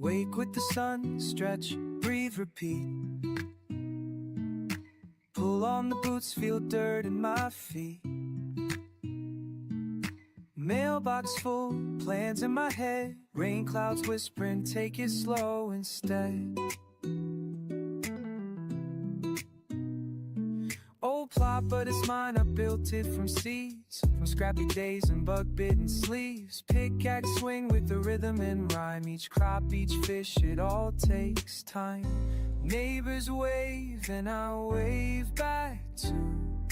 Wake with the sun, stretch, breathe, repeat. Pull on the boots, feel dirt in my feet. Mailbox full, plans in my head. Rain clouds whispering, take it slow instead. Old plot, but it's mine, I built it from seeds. From scrappy days and bug-bitten sleeves. Pickaxe swing with the rhythm and rhyme. Each crop, each fish, it all takes time. Neighbors wave and I wave back too.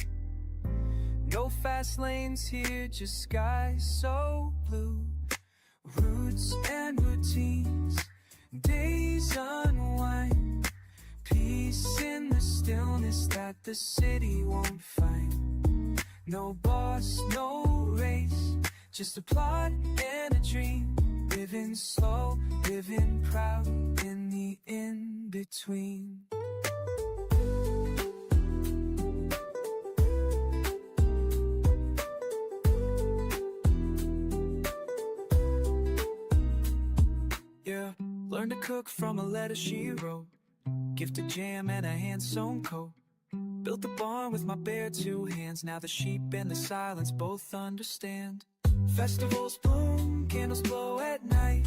No fast lanes here, just skies so blue. Roots and routines, days unwind. Peace in the stillness that the city won't find. No boss, no race, just a plot and a dream. Living slow, living proud in the in-between. Yeah, learned to cook from a letter she wrote. Gifted jam and a hand-sewn coat. Built the barn with my bare two hands. Now the sheep and the silence both understand. Festivals bloom, candles glow at night.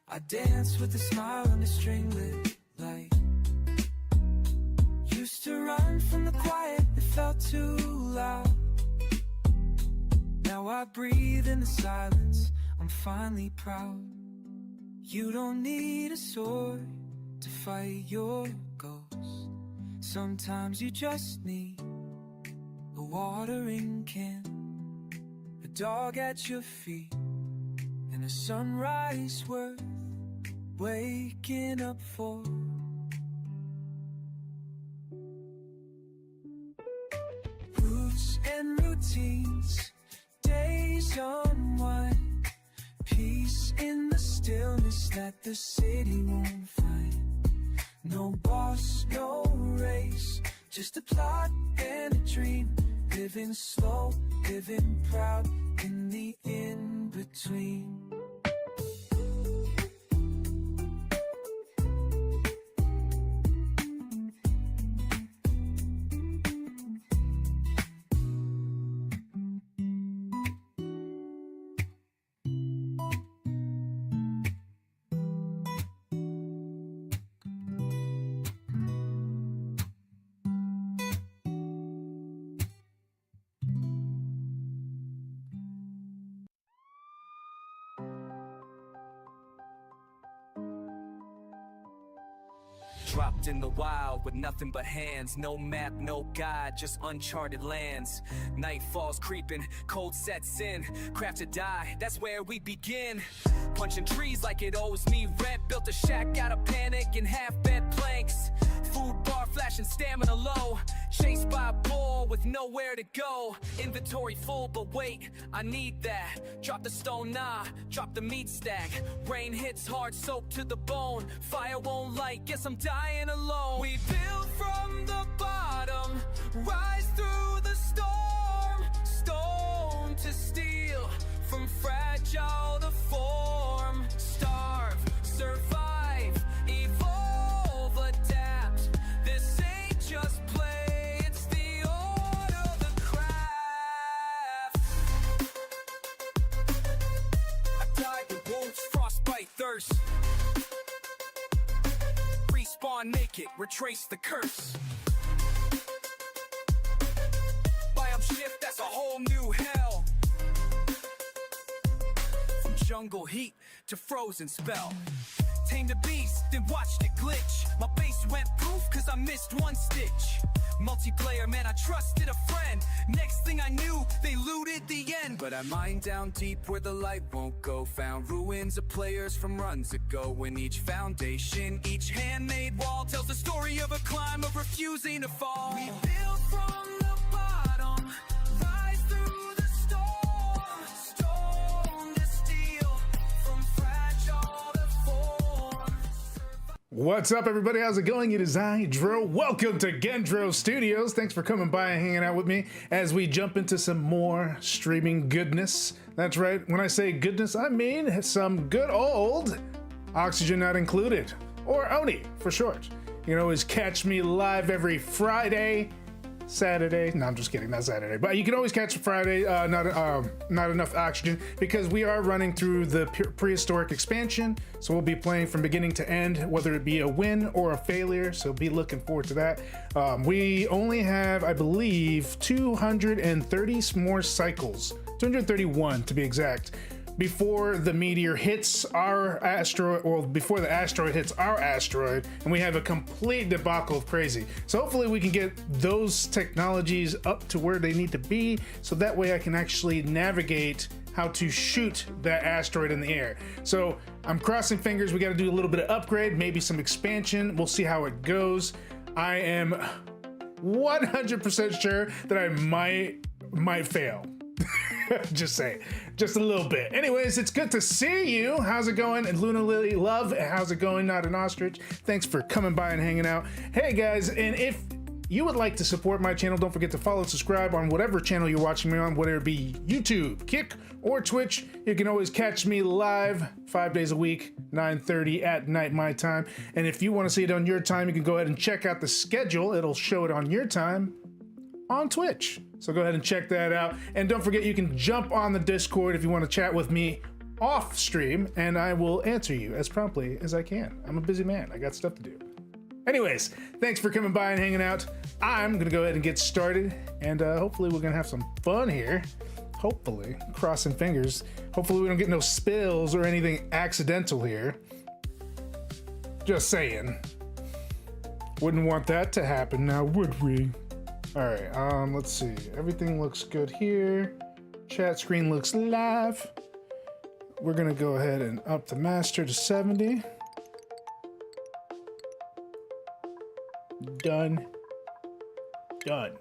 I dance with a smile on the string-lit light. Used to run from the quiet, it felt too loud. Now I breathe in the silence, I'm finally proud. You don't need a sword to fight your ghost. Sometimes you just need a watering can, a dog at your feet, and a sunrise worth waking up for. Roots and routines, days unwind. Peace in the stillness that the city won't find. No boss, no race, just a plot and a dream. Living slow, living proud in the in-between. Dropped in the wild with nothing but hands. No map, no guide, just uncharted lands. Night falls creeping, cold sets in. Craft to die, that's where we begin. Punching trees like it owes me rent. Built a shack out of panic and half-bed planks. Food bar flashing, stamina low. Chased by a bull with nowhere to go. Inventory full, but wait, I need that. Drop the stone, nah, drop the meat stack. Rain hits hard, soaked to the bone. Fire won't light, guess I'm dying alone. We build from the bottom, rise through the storm. Stone to steel, from fragile to form. Starve, survive, evolve, adapt. This ain't just play, it's the art of the craft. I died with wounds, frostbite, thirst. Respawn naked, retrace the curse. Biome shift, that's a whole new hell. From jungle heat to frozen spell. Tamed the beast, then watched it glitch. My base went poof cause I missed one stitch. Multiplayer, man, I trusted a friend. Next thing I knew, they looted the end. But I mined down deep where the light won't go. Found ruins of players from runs ago. In each foundation, each handmade wall tells the story of a climb, of refusing to fall. We build from the bottom, rise through the storm. Stone to steel, from fragile to form. What's up, everybody? How's it going? It is Gen-Dro. Welcome to Gen-Dro Studios. Thanks for coming by and hanging out with me as we jump into some more streaming goodness. That's right. When I say goodness, I mean some good old oxygen not included, or ONI for short. You can always catch me live every Friday, Saturday. No, I'm just kidding, not Saturday. But you can always catch Friday, not enough oxygen, because we are running through the prehistoric expansion. So we'll be playing from beginning to end, whether it be a win or a failure. So be looking forward to that. We only have, I believe, 230 more cycles, 231 to be exact, before the meteor hits our asteroid, or before the asteroid hits our asteroid, and we have a complete debacle of crazy. So hopefully we can get those technologies up to where they need to be, so that way I can actually navigate how to shoot that asteroid in the air. So I'm crossing fingers. We got to do a little bit of upgrade, maybe some expansion. We'll see how it goes. I am 100% sure that I might fail. Just say, just a little bit. Anyways, it's good to see you. How's it going? And Luna Lily Love, how's it going? Not an ostrich. Thanks for coming by and hanging out. Hey guys, and if you would like to support my channel, don't forget to follow and subscribe on whatever channel you're watching me on, whether it be YouTube, Kick, or Twitch. You can always catch me live 5 days a week, 9:30 at night my time. And if you want to see it on your time, you can go ahead and check out the schedule. It'll show it on your time on Twitch. So go ahead and check that out. And don't forget, you can jump on the Discord if you want to chat with me off stream, and I will answer you as promptly as I can. I'm a busy man. I got stuff to do. Anyways, thanks for coming by and hanging out. I'm going to go ahead and get started, and hopefully we're going to have some fun here. Hopefully. Crossing fingers. Hopefully we don't get no spills or anything accidental here. Just saying. Wouldn't want that to happen now, would we? All right, let's see. Everything looks good here. Chat screen looks live. We're gonna go ahead and up the master to 70. Done. Done.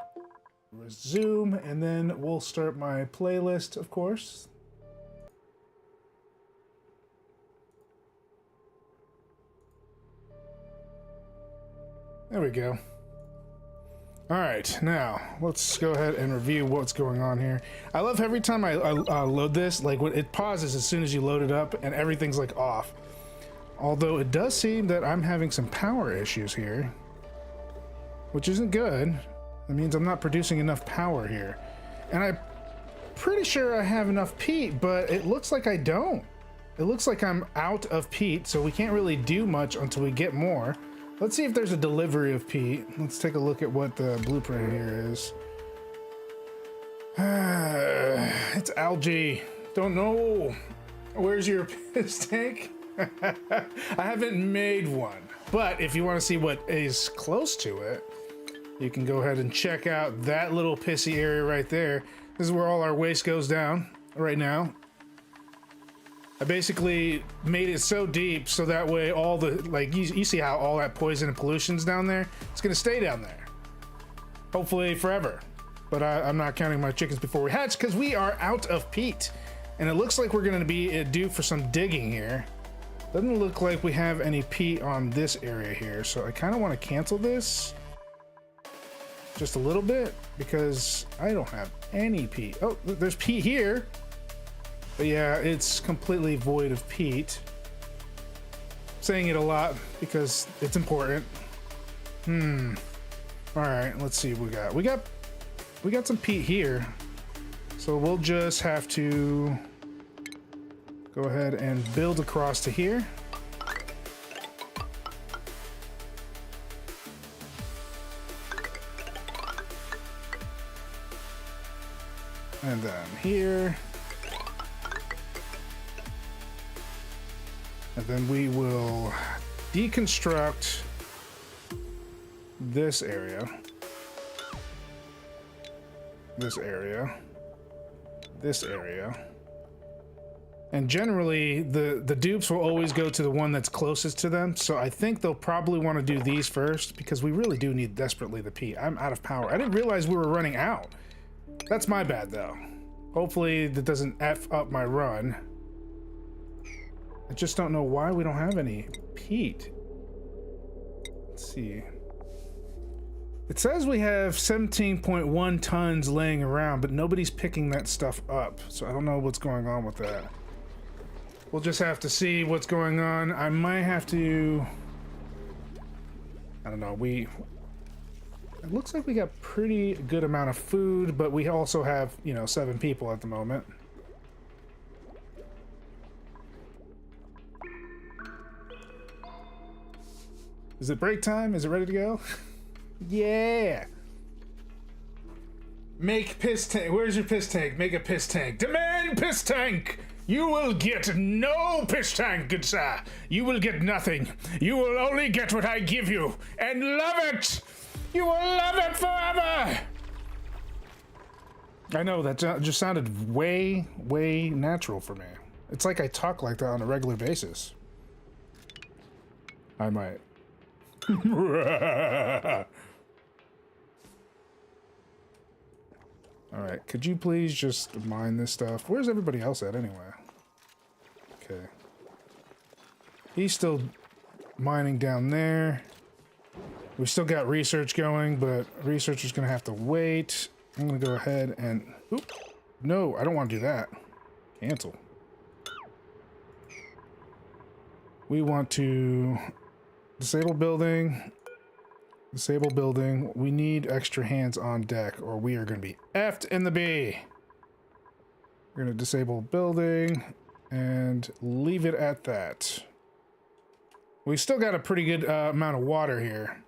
Resume, and then we'll start my playlist, of course. There we go. All right, now let's go ahead and review what's going on here. I love every time I load this, like when it pauses as soon as you load it up and everything's like off. Although it does seem that I'm having some power issues here, which isn't good. It means I'm not producing enough power here. And I'm pretty sure I have enough peat, but it looks like I don't. It looks like I'm out of peat, so we can't really do much until we get more. Let's see if there's a delivery of peat. Let's take a look at what the blueprint here is. It's algae. Don't know. Where's your piss tank? I haven't made one. But if you want to see what is close to it, you can go ahead and check out that little pissy area right there. This is where all our waste goes down right now. I basically made it so deep so that way all the, like, you see how all that poison and pollution's down there? It's gonna stay down there. Hopefully forever. But I'm not counting my chickens before we hatch because we are out of peat. And it looks like we're gonna be due for some digging here. Doesn't look like we have any peat on this area here. So I kind of want to cancel this just a little bit because I don't have any peat. Oh, there's peat here. But yeah, it's completely void of peat. Saying it a lot because it's important. All right, let's see what we got. We got some peat here. So we'll just have to go ahead and build across to here. And then here. And then we will deconstruct this area. This area. This area. And generally, the dupes will always go to the one that's closest to them. So I think they'll probably want to do these first because we really do need desperately the peat. I'm out of power. I didn't realize we were running out. That's my bad, though. Hopefully that doesn't F up my run. I just don't know why we don't have any peat. Let's see. It says we have 17.1 tons laying around, but nobody's picking that stuff up. So I don't know what's going on with that. We'll just have to see what's going on. I might have to... I don't know, it looks like we got pretty good amount of food, but we also have, you know, 7 people at the moment. Is it break time? Is it ready to go? Yeah! Make piss tank. Where's your piss tank? Make a piss tank. Demand piss tank! You will get no piss tank, good sir. You will get nothing. You will only get what I give you, and love it! You will love it forever! I know, that just sounded way, way natural for me. It's like I talk like that on a regular basis. I might. Alright, could you please just mine this stuff? Where's everybody else at anyway? Okay. He's still mining down there. We still got research going, but research is going to have to wait. I'm going to go ahead and... Oop, no, I don't want to do that. Cancel. We want to... Disable building. Disable building. We need extra hands on deck, or we are going to be effed in the bee. We're going to disable building and leave it at that. We still got a pretty good amount of water here.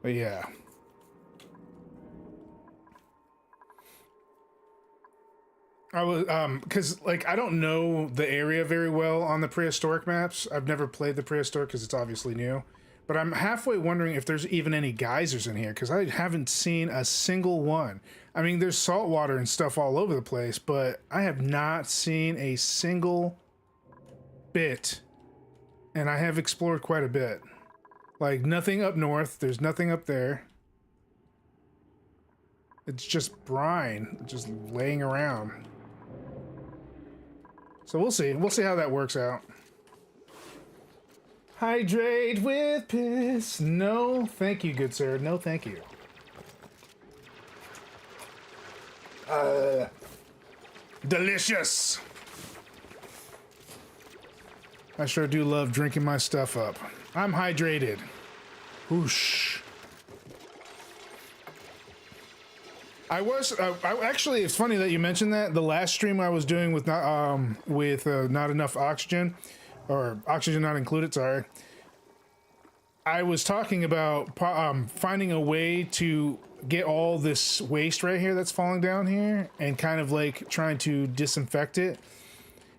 But yeah. I was, cause like, I don't know the area very well on the prehistoric maps. I've never played the prehistoric cause it's obviously new, but I'm halfway wondering if there's even any geysers in here. Cause I haven't seen a single one. I mean, there's salt water and stuff all over the place, but I have not seen a single bit. And I have explored quite a bit. Like, nothing up north. There's nothing up there. It's just brine, just laying around. So we'll see. We'll see how that works out. Hydrate with piss. No, thank you, good sir. No, thank you. Delicious. I sure do love drinking my stuff up. I'm hydrated. Whoosh. Actually, it's funny that you mentioned that. The last stream I was doing with not enough oxygen, or oxygen not included, sorry. I was talking about finding a way to get all this waste right here that's falling down here and kind of like trying to disinfect it.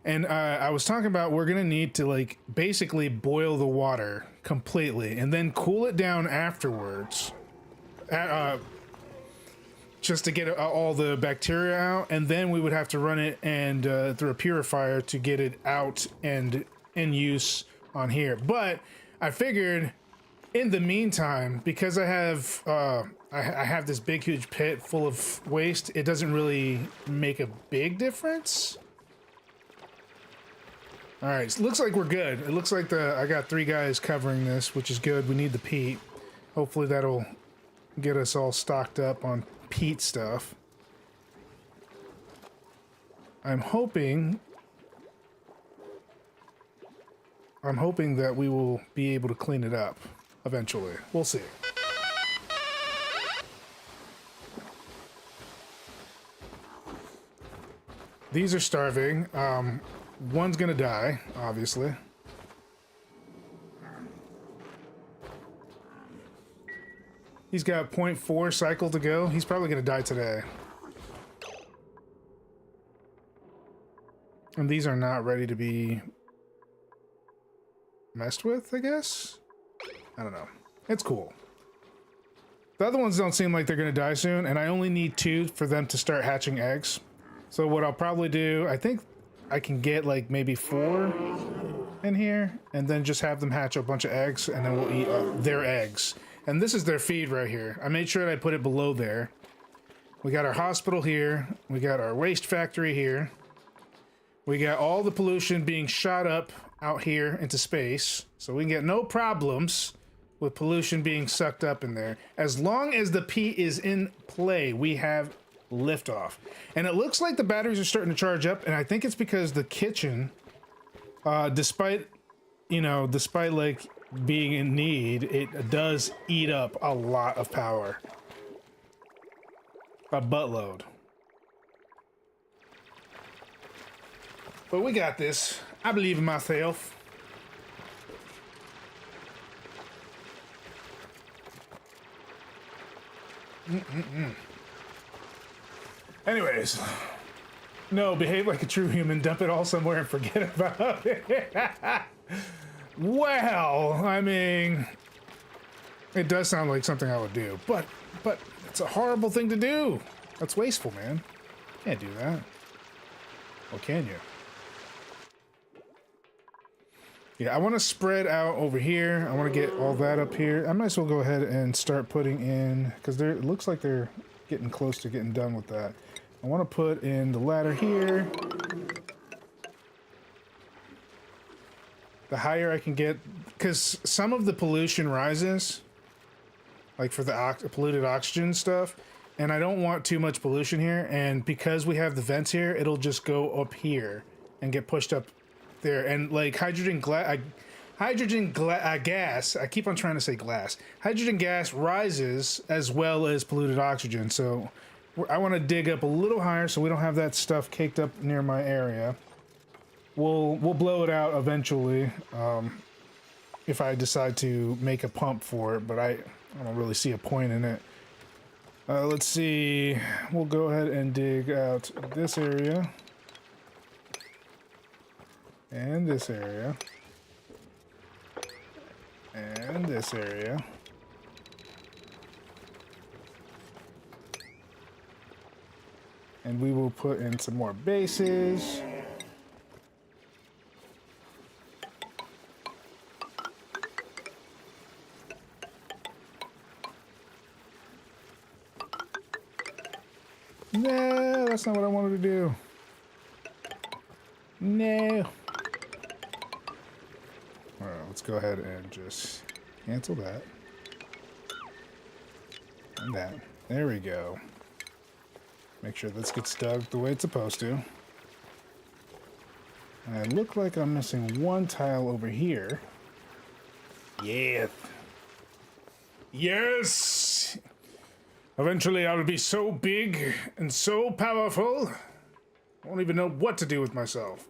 And I was talking about we're going to need to like basically boil the water completely and then cool it down afterwards. Just to get all the bacteria out, and then we would have to run it and through a purifier to get it out and in use on here. But I figured in the meantime, because I have this big huge pit full of waste, it doesn't really make a big difference. All right, so it looks like we're good. It looks like I got 3 guys covering this, which is good. We need the peat. Hopefully that'll get us all stocked up on peat stuff. I'm hoping that we will be able to clean it up eventually. We'll see. These are starving. One's gonna die, obviously. He's got 0.4 cycle to go. He's probably gonna die today. And these are not ready to be messed with, I guess? I don't know. It's cool. The other ones don't seem like they're gonna die soon, and I only need 2 for them to start hatching eggs. So what I'll probably do, I think I can get like maybe 4 in here, and then just have them hatch a bunch of eggs, and then we'll eat their eggs. And this is their feed right here. I made sure that I put it below there. We got our hospital here. We got our waste factory here. We got all the pollution being shot up out here into space. So we can get no problems with pollution being sucked up in there. As long as the P is in play, we have liftoff. And it looks like the batteries are starting to charge up, and I think it's because the kitchen Despite, despite like being in need, it does eat up a lot of power. A buttload. But we got this. I believe in myself. Anyways, no, behave like a true human, dump it all somewhere and forget about it. Well, I mean, it does sound like something I would do, but it's a horrible thing to do. That's wasteful, man. Can't do that. Or can you? Yeah, I want to spread out over here. I want to get all that up here. I might as well go ahead and start putting in, because it looks like they're getting close to getting done with that. I want to put in the ladder here. The higher I can get, because some of the pollution rises, like for the polluted oxygen stuff, and I don't want too much pollution here, and because we have the vents here, it'll just go up here and get pushed up there. And like hydrogen gas, I keep on trying to say glass. Hydrogen gas rises as well as polluted oxygen, so I want to dig up a little higher so we don't have that stuff caked up near my area. We'll blow it out eventually if I decide to make a pump for it, but I don't really see a point in it. Let's see. We'll go ahead and dig out this area. And this area. And this area. And we will put in some more bases. No, that's not what I wanted to do. No. Alright, let's go ahead and just cancel that. And that. There we go. Make sure this gets dug the way it's supposed to. I look like I'm missing one tile over here. Yeah. Yes! Eventually I will be so big and so powerful, I won't even know what to do with myself.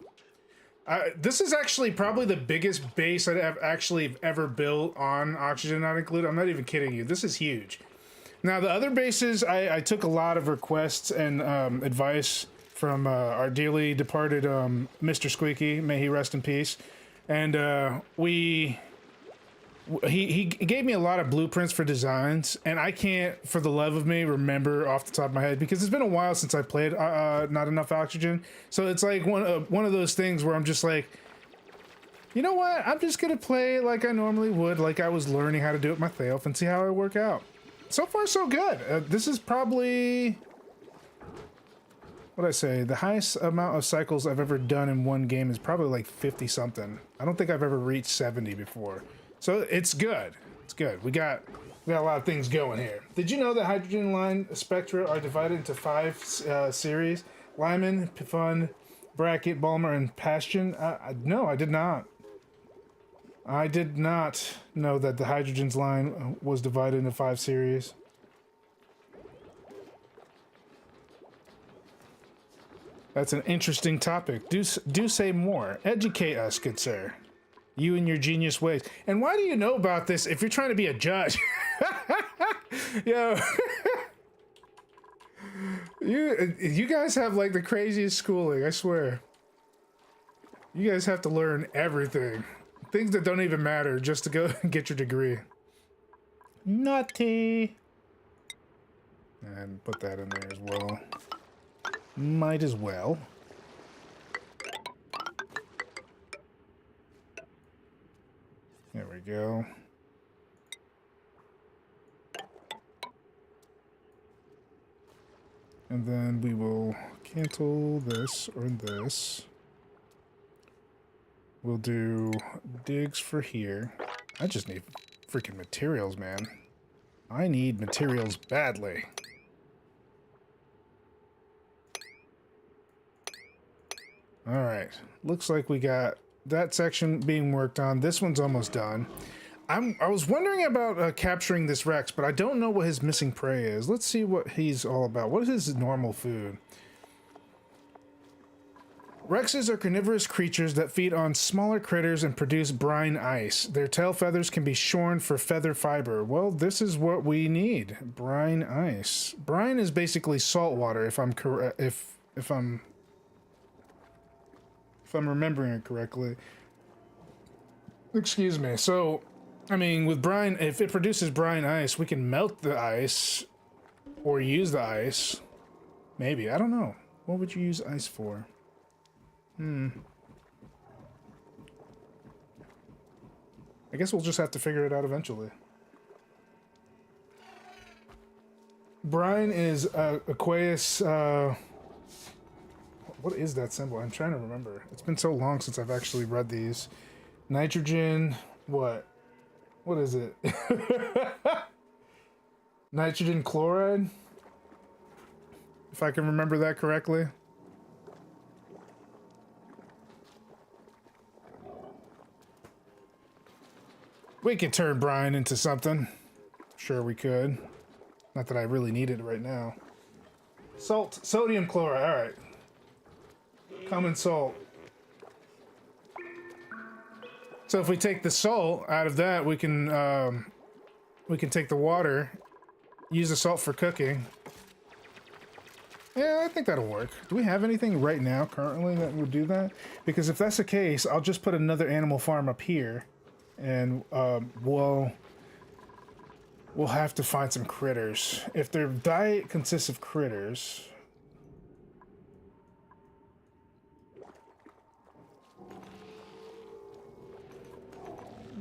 This is actually probably the biggest base I've actually ever built on Oxygen Not Included. I'm not even kidding you. This is huge. Now, the other bases, I took a lot of requests and advice from our dearly departed Mr. Squeaky. May he rest in peace. And he gave me a lot of blueprints for designs, and I can't, for the love of me, remember off the top of my head because it's been a while since I played Not Enough Oxygen. So it's like one of those things where I'm just like, you know what? I'm just gonna play like I normally would, like I was learning how to do it myself, and see how I work out. So far, so good. This is probably, what'd I say? The highest amount of cycles I've ever done in one game is probably like 50 something. I don't think I've ever reached 70 before. So it's good. It's good. We got a lot of things going here. Did you know that hydrogen line spectra are divided into 5 series? Lyman, Pfund, Bracket, Balmer, and Passion? No, I did not. I did not know that the hydrogens line was divided into 5 series. That's an interesting topic. Do say more. Educate us, good sir. You and your genius ways. And why do you know about this if you're trying to be a judge? Yo. You guys have like the craziest schooling, I swear. You guys have to learn everything. Things that don't even matter just to go get your degree. Naughty. And put that in there as well. Might as well. There we go. And then we will cancel this or this. We'll do digs for here. I just need freaking materials, man. I need materials badly. Alright. Looks like we got that section being worked on. This one's almost done. I was wondering about capturing this Rex, but I don't know what his missing prey is. Let's see what he's all about. What is his normal food? Rexes are carnivorous creatures that feed on smaller critters and produce brine ice. Their tail feathers can be shorn for feather fiber. Well, this is what we need. Brine ice. Brine is basically salt water, if I'm correct. If I'm remembering it correctly. Excuse me. So, I mean, with brine, if it produces brine ice, we can melt the ice or use the ice. Maybe. I don't know. What would you use ice for? I guess we'll just have to figure it out eventually. Brine is Aqueous. What is that symbol? I'm trying to remember. It's been so long since I've actually read these. Nitrogen. What? What is it? Nitrogen chloride? If I can remember that correctly. We could turn brine into something. Sure we could. Not that I really need it right now. Salt. Sodium chloride. Alright. Common salt. So if we take the salt out of that, we can take the water, use the salt for cooking. Yeah, I think that'll work. Do we have anything right now, currently, that would do that? Because if that's the case, I'll just put another animal farm up here. And we'll have to find some critters. If their diet consists of critters,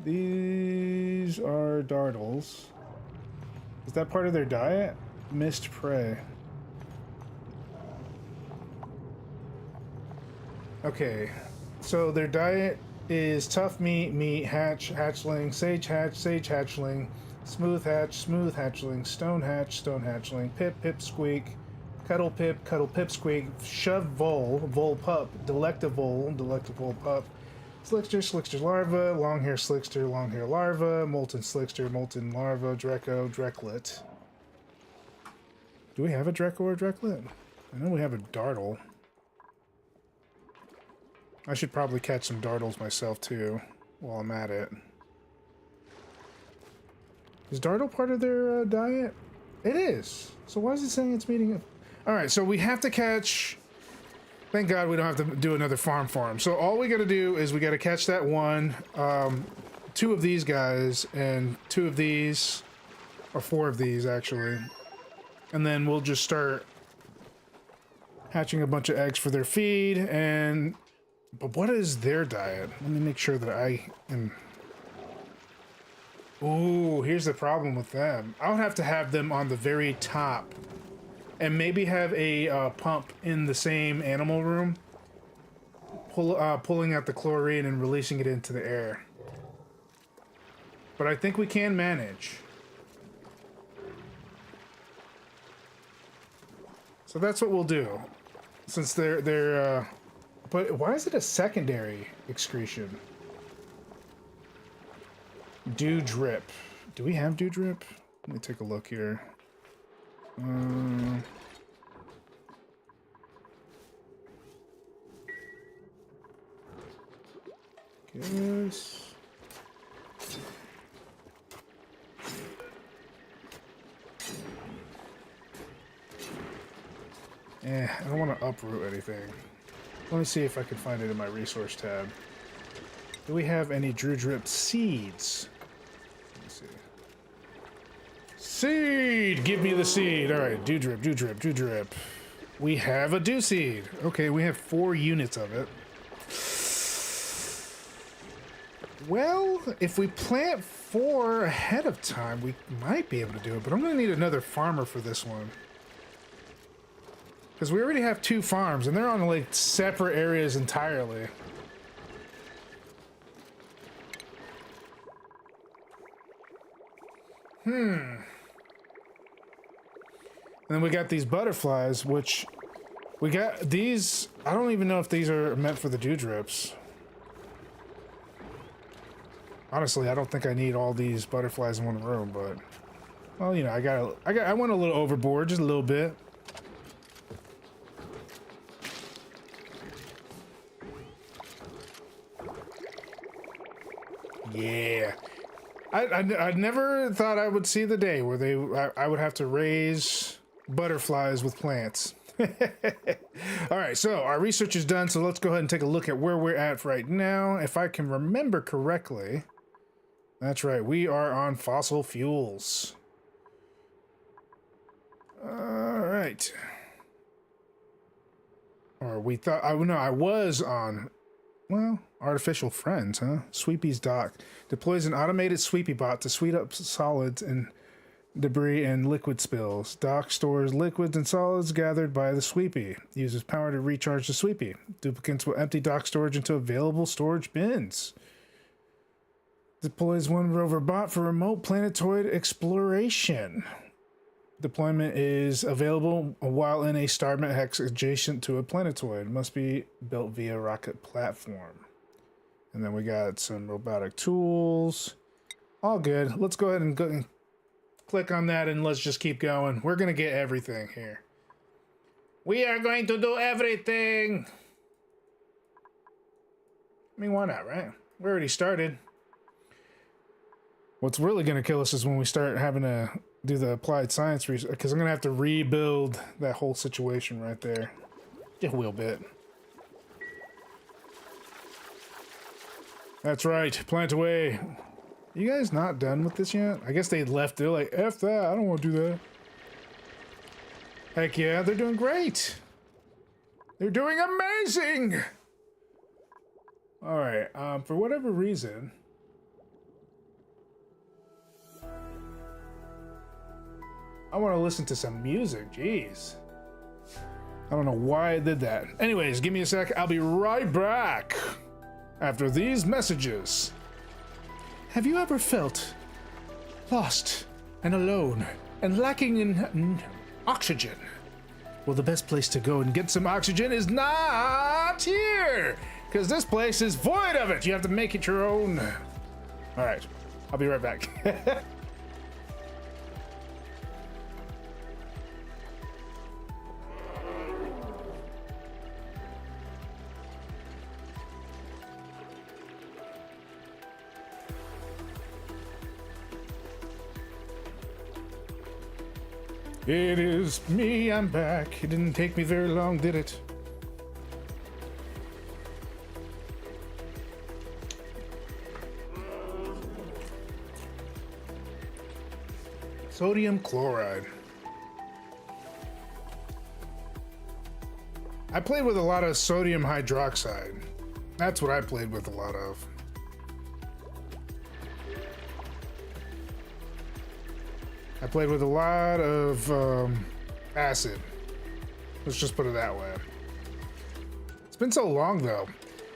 these are dartles. Is that part of their diet? Missed prey. Okay, so their diet is tough meat, hatchling, sage hatchling, smooth hatchling, stone hatchling, pip squeak, cuddle pip squeak, shove vole pup, delectable pup, slickster larva, long hair larva, molten slickster, molten larva, drecklet. Do we have a drecko or drecklet? I know we have a dartle. I should probably catch some dartles myself, too, while I'm at it. Is dartle part of their diet? It is. So why is it saying it's meeting up? Alright, so we have to catch... Thank God we don't have to do another farm. So all we gotta do is we gotta catch that one, 2 of these guys, and 2 of these, or 4 of these, actually. And then we'll just start hatching a bunch of eggs for their feed, and... But what is their diet? Let me make sure that I am... Ooh, here's the problem with them. I'll have to have them on the very top. And maybe have a pump in the same animal room. Pulling out the chlorine and releasing it into the air. But I think we can manage. So that's what we'll do. Since they're but why is it a secondary excretion? Dew drip. Do we have dew drip? Let me take a look here. Guess. I don't want to uproot anything. Let me see if I can find it in my resource tab. Do we have any Dew Drip seeds? Let me see. Seed! Give me the seed! Alright, Dew Drip, Dew Drip, Dew Drip. We have a Dew Seed. Okay, we have 4 units of it. Well, if we plant 4 ahead of time, we might be able to do it, but I'm going to need another farmer for this one. Because we already have 2 farms, and they're on, like, separate areas entirely. And then we got these butterflies, which... We got these... I don't even know if these are meant for the dew drips. Honestly, I don't think I need all these butterflies in one room, but well, you know, I went a little overboard, just a little bit. Yeah. I never thought I would see the day where I would have to raise butterflies with plants. All right, so our research is done, so let's go ahead and take a look at where we're at right now. If I can remember correctly, that's right, we are on fossil fuels. All right. Or we thought, I was on, well, artificial friends, huh? Sweepy's dock deploys an automated sweepy bot to sweep up solids and debris and liquid spills. Dock stores liquids and solids gathered by the sweepy. Uses power to recharge the sweepy. Duplicates will empty dock storage into available storage bins. Deploys one rover bot for remote planetoid exploration. Deployment is available while in a starment hex adjacent to a planetoid. Must be built via rocket platform. And then we got some robotic tools. All good. Let's go ahead and go and click on that and let's just keep going. We're going to get everything here. We are going to do everything. I mean, why not, right? We already started. What's really going to kill us is when we start having to do the applied science research, because I'm going to have to rebuild that whole situation right there. Just a little bit. That's right. Plant away. You guys not done with this yet? I guess they left. They're like, F that. I don't want to do that. Heck yeah, they're doing great. They're doing amazing. All right. For whatever reason, I want to listen to some music. Jeez. I don't know why I did that. Anyways, give me a sec. I'll be right back after these messages. Have you ever felt lost and alone and lacking in oxygen? Well, the best place to go and get some oxygen is not here, because this place is void of it. You have to make it your own. All right, I'll be right back. It is me, I'm back. It didn't take me very long, did it? Sodium chloride. I played with a lot of sodium hydroxide. That's what I played with a lot of. I played with a lot of acid. Let's just put it that way. It's been so long though.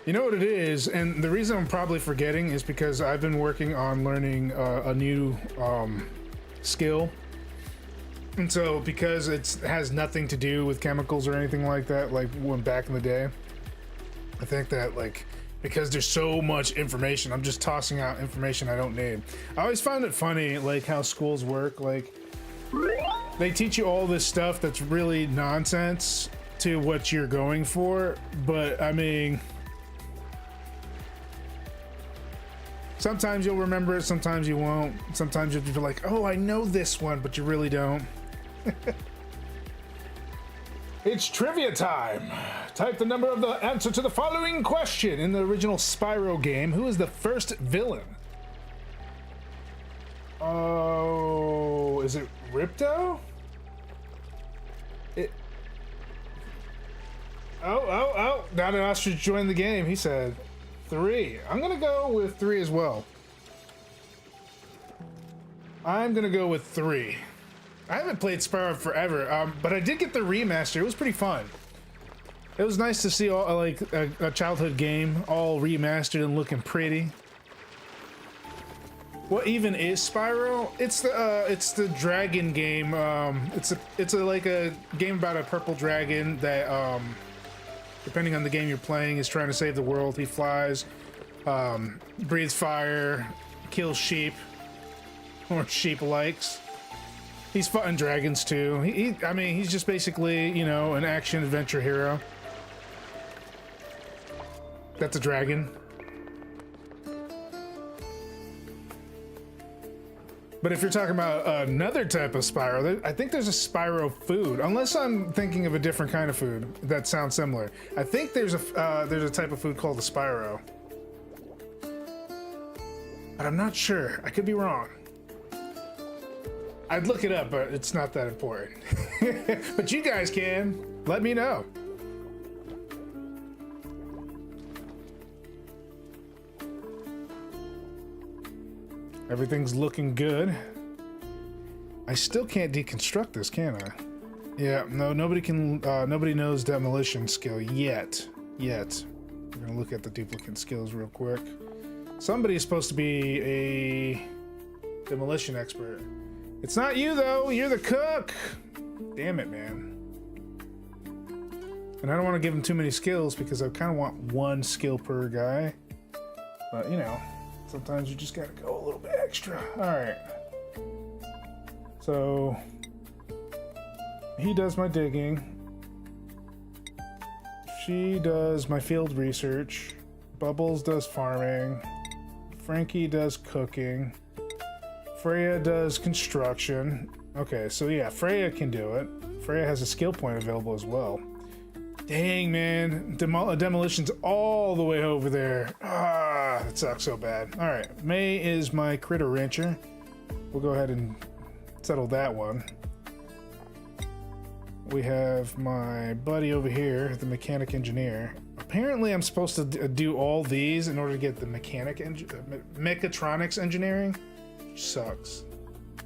You know what it is, and the reason I'm probably forgetting is because I've been working on learning a new skill. And so because it has nothing to do with chemicals or anything like that, like when back in the day, I think that like, because there's so much information, I'm just tossing out information I don't need. I always found it funny, like how schools work. Like, they teach you all this stuff that's really nonsense to what you're going for, but I mean, sometimes you'll remember it, sometimes you won't. Sometimes you'll be like, oh, I know this one, but you really don't. It's trivia time. Type the number of the answer to the following question. In the original Spyro game, who is the first villain? Oh, is it Ripto? Oh, now that Ostrich joined the game, he said 3. I'm gonna go with 3 as well. I'm gonna go with 3. I haven't played Spyro forever, but I did get the remaster. It was pretty fun. It was nice to see all like a childhood game all remastered and looking pretty. What even is Spyro? It's the dragon game. It's like a game about a purple dragon that depending on the game you're playing is trying to save the world. He flies Breathes fire, kills sheep, or sheep likes. He's fighting dragons too. I mean, he's just basically, you know, an action adventure hero. That's a dragon. But if you're talking about another type of Spyro, I think there's a Spyro food. Unless I'm thinking of a different kind of food that sounds similar. I think there's a type of food called a Spyro. But I'm not sure. I could be wrong. I'd look it up, but it's not that important. But you guys can. Let me know. Everything's looking good. I still can't deconstruct this, can I? Yeah, no, nobody can, nobody knows demolition skill yet. We're gonna look at the duplicate skills real quick. Somebody's supposed to be a demolition expert. It's not you though, you're the cook. Damn it, man. And I don't want to give him too many skills because I kind of want one skill per guy. But you know, sometimes you just gotta go a little bit extra. All right. So he does my digging. She does my field research. Bubbles does farming. Frankie does cooking. Freya does construction. Okay, so yeah, Freya can do it. Freya has a skill point available as well. Dang, man. Demolition's all the way over there. Ah, that sucks so bad. All right, May is my critter rancher. We'll go ahead and settle that one. We have my buddy over here, the mechanic engineer. Apparently, I'm supposed to do all these in order to get the mechatronics engineering. Sucks.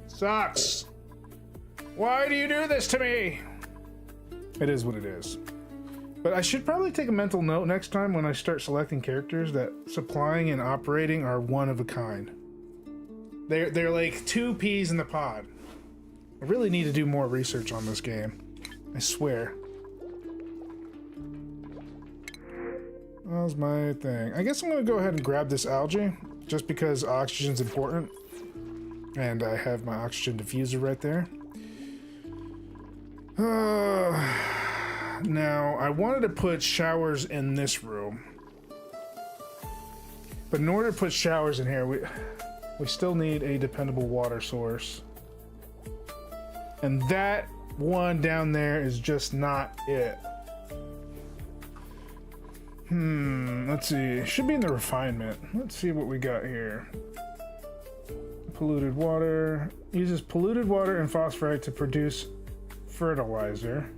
Sucks! Why do you do this to me? It is what it is. But I should probably take a mental note next time when I start selecting characters that supplying and operating are one of a kind. They're like two peas in the pod. I really need to do more research on this game. I swear. That was my thing. I guess I'm gonna go ahead and grab this algae just because oxygen's important. And I have my oxygen diffuser right there. Now, I wanted to put showers in this room. But in order to put showers in here, we still need a dependable water source. And that one down there is just not it. Let's see. It should be in the refinement. Let's see what we got here. Polluted water. Uses polluted water and phosphorite to produce fertilizer.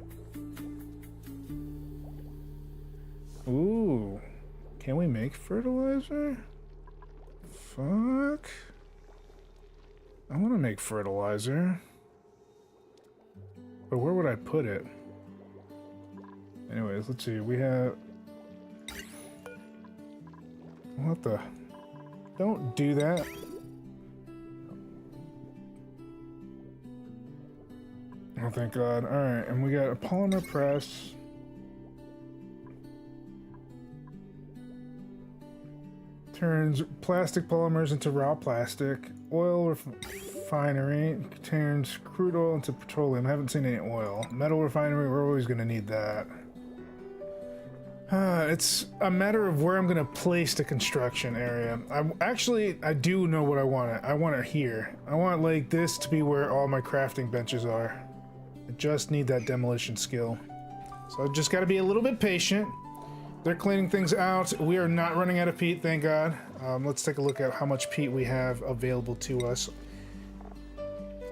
Ooh. Can we make fertilizer? Fuck. I want to make fertilizer. But where would I put it? Anyways, let's see. We have... What the... Don't do that. Oh, thank God. Alright, and we got a polymer press. Turns plastic polymers into raw plastic. Oil refinery turns crude oil into petroleum. I haven't seen any oil. Metal refinery, we're always going to need that. It's a matter of where I'm going to place the construction area. I do know what I want. I want it here. I want like this to be where all my crafting benches are. I just need that demolition skill. So I've just got to be a little bit patient. They're cleaning things out. We are not running out of peat, thank God. Let's take a look at how much peat we have available to us.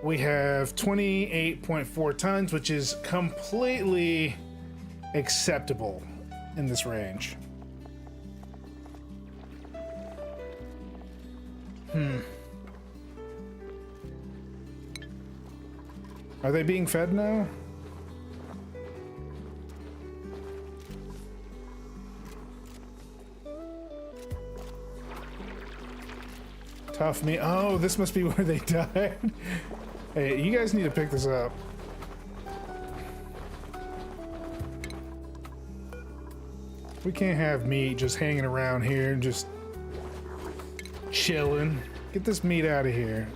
We have 28.4 tons, which is completely acceptable in this range. Are they being fed now? Tough meat. Oh, this must be where they died. Hey, you guys need to pick this up. We can't have meat just hanging around here and just chilling. Get this meat out of here.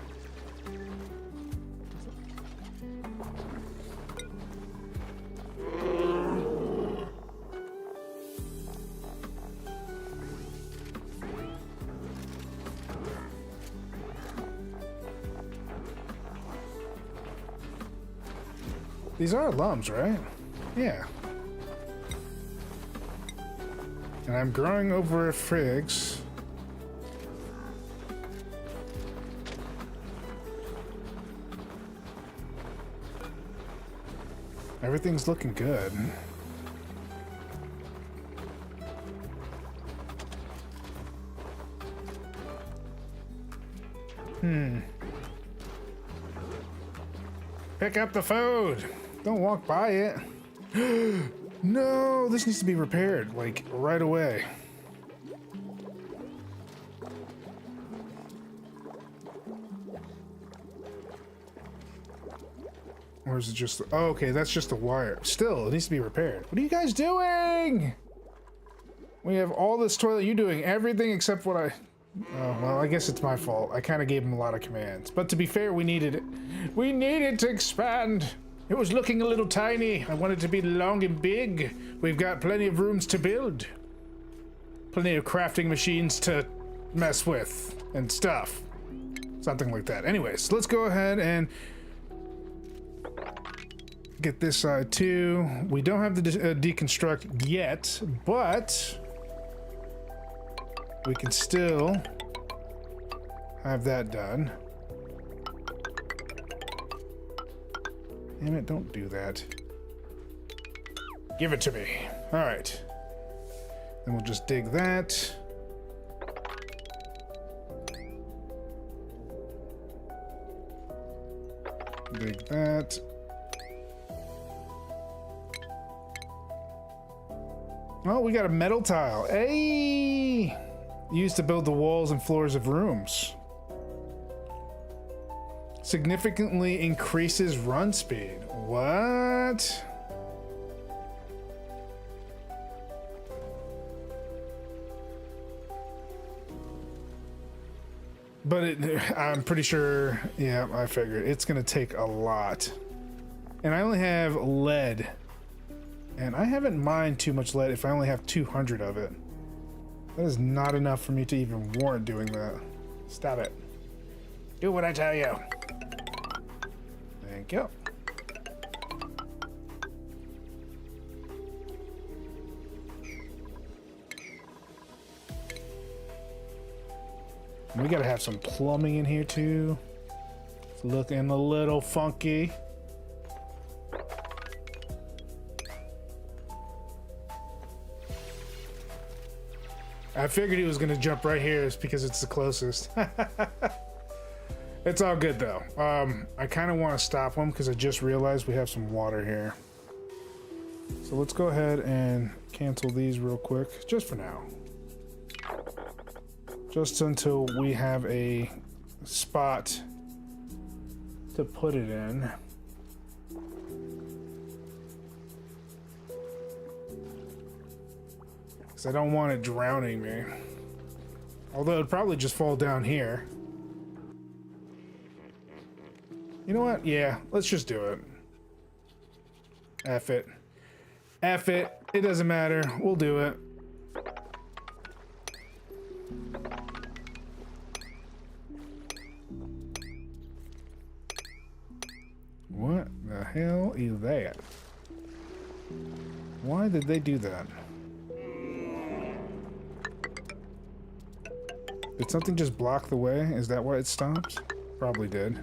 These are lums, right? Yeah. And I'm growing over figs. Everything's looking good. Pick up the food. Don't walk by it. No, this needs to be repaired, like, right away. Or is it just... Oh, okay, that's just a wire. Still, it needs to be repaired. What are you guys doing? We have all this toilet. You doing everything except what I... Oh, well, I guess it's my fault. I kind of gave him a lot of commands. But to be fair, we needed it. We needed to expand. It was looking a little tiny. I wanted it to be long and big. We've got plenty of rooms to build. Plenty of crafting machines to mess with and stuff. Something like that. Anyways, let's go ahead and get this side too. We don't have the deconstruct yet, but we can still have that done. Damn it, don't do that. Give it to me. All right. Then we'll just dig that. Dig that. Oh, we got a metal tile. Hey! Used to build the walls and floors of rooms. Significantly increases run speed. What? But I'm pretty sure, yeah, I figured it's gonna take a lot. And I only have lead. And I haven't mined too much lead if I only have 200 of it. That is not enough for me to even warrant doing that. Stop it. Do what I tell you. Thank you. We gotta have some plumbing in here too. It's looking a little funky. I figured he was gonna jump right here just because it's the closest. It's all good though. I kind of want to stop him because I just realized we have some water here. So let's go ahead and cancel these real quick, just for now. Just until we have a spot to put it in. Because I don't want it drowning me. Although it'd probably just fall down here. You know what? Yeah, let's just do it. F it. F it. It doesn't matter. We'll do it. What the hell is that? Why did they do that? Did something just block the way? Is that why it stopped? Probably did.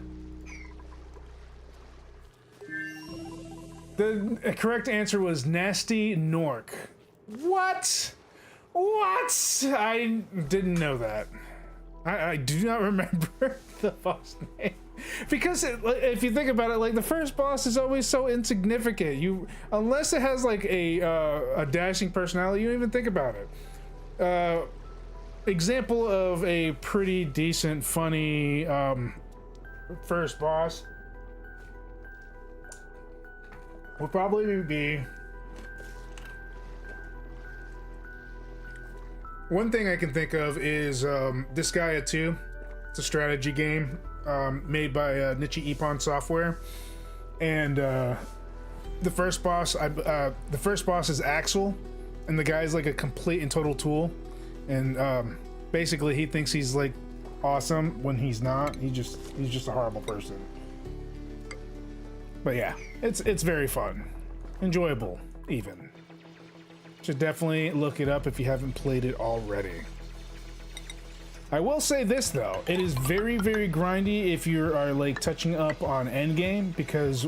The correct answer was Nasty Nork. What? What? I didn't know that. I do not remember the boss name. Because if you think about it, like the first boss is always so insignificant. Unless it has like a dashing personality, you don't even think about it. Example of a pretty decent, funny first boss would probably be One thing I can think of is Disgaea 2. It's a strategy game made by Nichi Ippon Software, and the first boss is Axel, and the guy's like a complete and total tool, and basically he thinks he's like awesome when he's not. He's just a horrible person. But yeah, it's very fun, enjoyable even. Should definitely look it up if you haven't played it already. I will say this though, it is very, very grindy if you are like touching up on endgame, because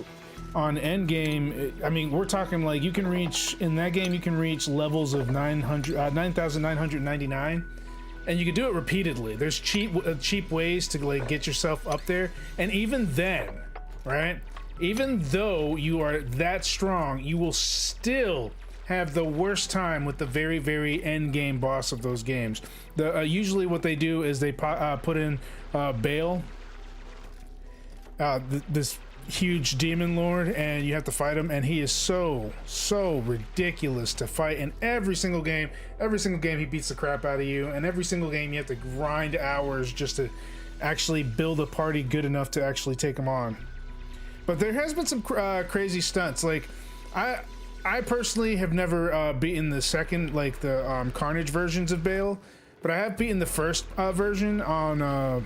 on endgame, I mean, we're talking like you can reach, in that game, you can reach levels of 9,999, and you can do it repeatedly. There's cheap ways to like get yourself up there, and even then, right? Even though you are that strong, you will still have the worst time with the very, very end game boss of those games. Usually what they do is they put in Bale, this huge demon lord, and you have to fight him, and he is so ridiculous to fight in every single game. Every single game he beats the crap out of you, and every single game you have to grind hours just to actually build a party good enough to actually take him on. But there has been some crazy stunts. Like I personally have never beaten the second, like the Carnage versions of Bale, but I have beaten the first version on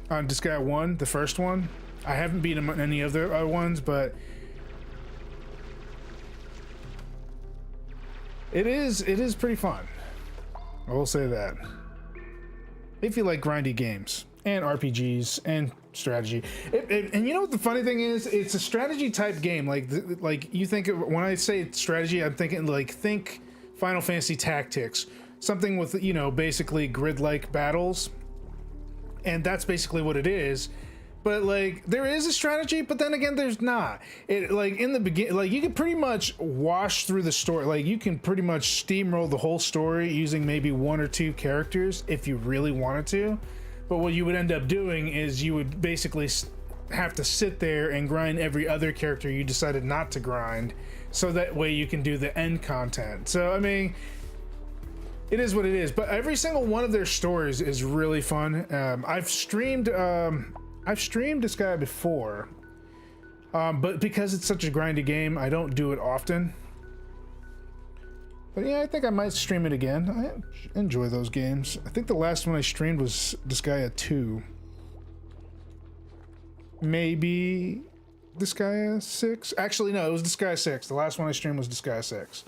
Disgaea 1, the first one. I haven't beaten any other ones, but it is pretty fun. I will say that. If you like grindy games and RPGs and strategy, and you know what the funny thing is, it's a strategy type game. Like you think of, when I say strategy, I'm thinking like think Final Fantasy Tactics, something with, you know, basically grid-like battles, and that's basically what it is. But like there is a strategy, but then again there's not. It like in the beginning, like you can pretty much wash through the story. Like you can pretty much steamroll the whole story using maybe one or two characters if you really wanted to. But what you would end up doing is you would basically have to sit there and grind every other character you decided not to grind, so that way you can do the end content. So I mean, it is what it is. But every single one of their stories is really fun. I've streamed this guy before, but because it's such a grindy game, I don't do it often. But yeah, I think I might stream it again. I enjoy those games. I think the last one I streamed was Disgaea 2. Maybe Disgaea 6? Actually, no, it was Disgaea 6. The last one I streamed was Disgaea 6.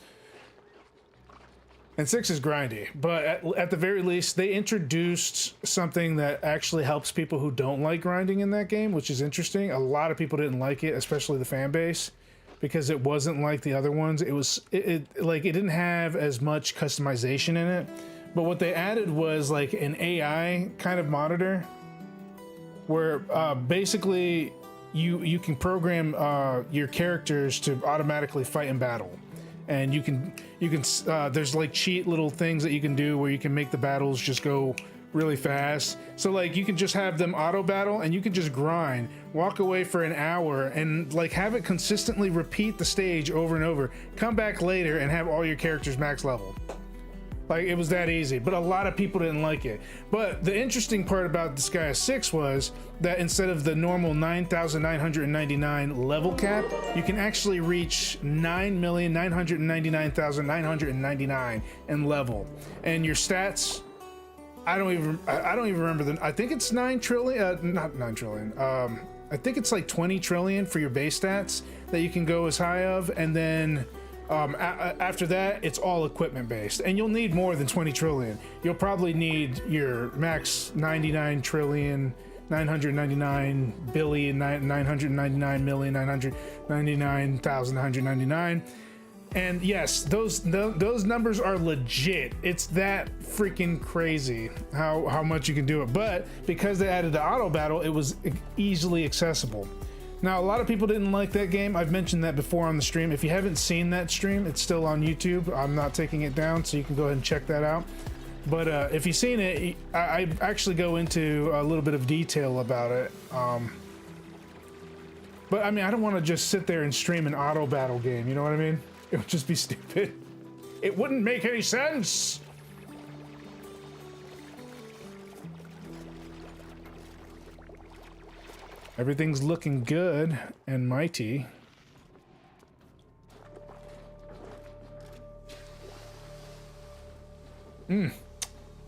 And 6 is grindy, but at the very least, they introduced something that actually helps people who don't like grinding in that game, which is interesting. A lot of people didn't like it, especially the fan base, because it wasn't like the other ones. It didn't have as much customization in it. But what they added was like an AI kind of monitor, where basically you can program your characters to automatically fight in battle. And you can there's like cheat little things that you can do where you can make the battles just go really fast. So like you can just have them auto battle, and you can just grind, walk away for an hour, and like have it consistently repeat the stage over and over, come back later and have all your characters max level. Like it was that easy, but a lot of people didn't like it. But the interesting part about Disgaea 6 was that instead of the normal 9,999 level cap, you can actually reach 9,999,999 in level. And your stats, I don't even remember them. I think it's 9 trillion, not 9 trillion. I think it's like 20 trillion for your base stats that you can go as high of, and then after that, it's all equipment based, and you'll need more than 20 trillion. You'll probably need your max 99 trillion, 999 billion, 999 million, 999,999. And yes, those numbers are legit. It's that freaking crazy how much you can do it. But because they added the auto battle, it was easily accessible. Now, a lot of people didn't like that game. I've mentioned that before on the stream. If you haven't seen that stream, it's still on YouTube. I'm not taking it down, so you can go ahead and check that out. But if you've seen it, I actually go into a little bit of detail about it. But I mean, I don't want to just sit there and stream an auto battle game. You know what I mean? It would just be stupid. It wouldn't make any sense. Everything's looking good and mighty.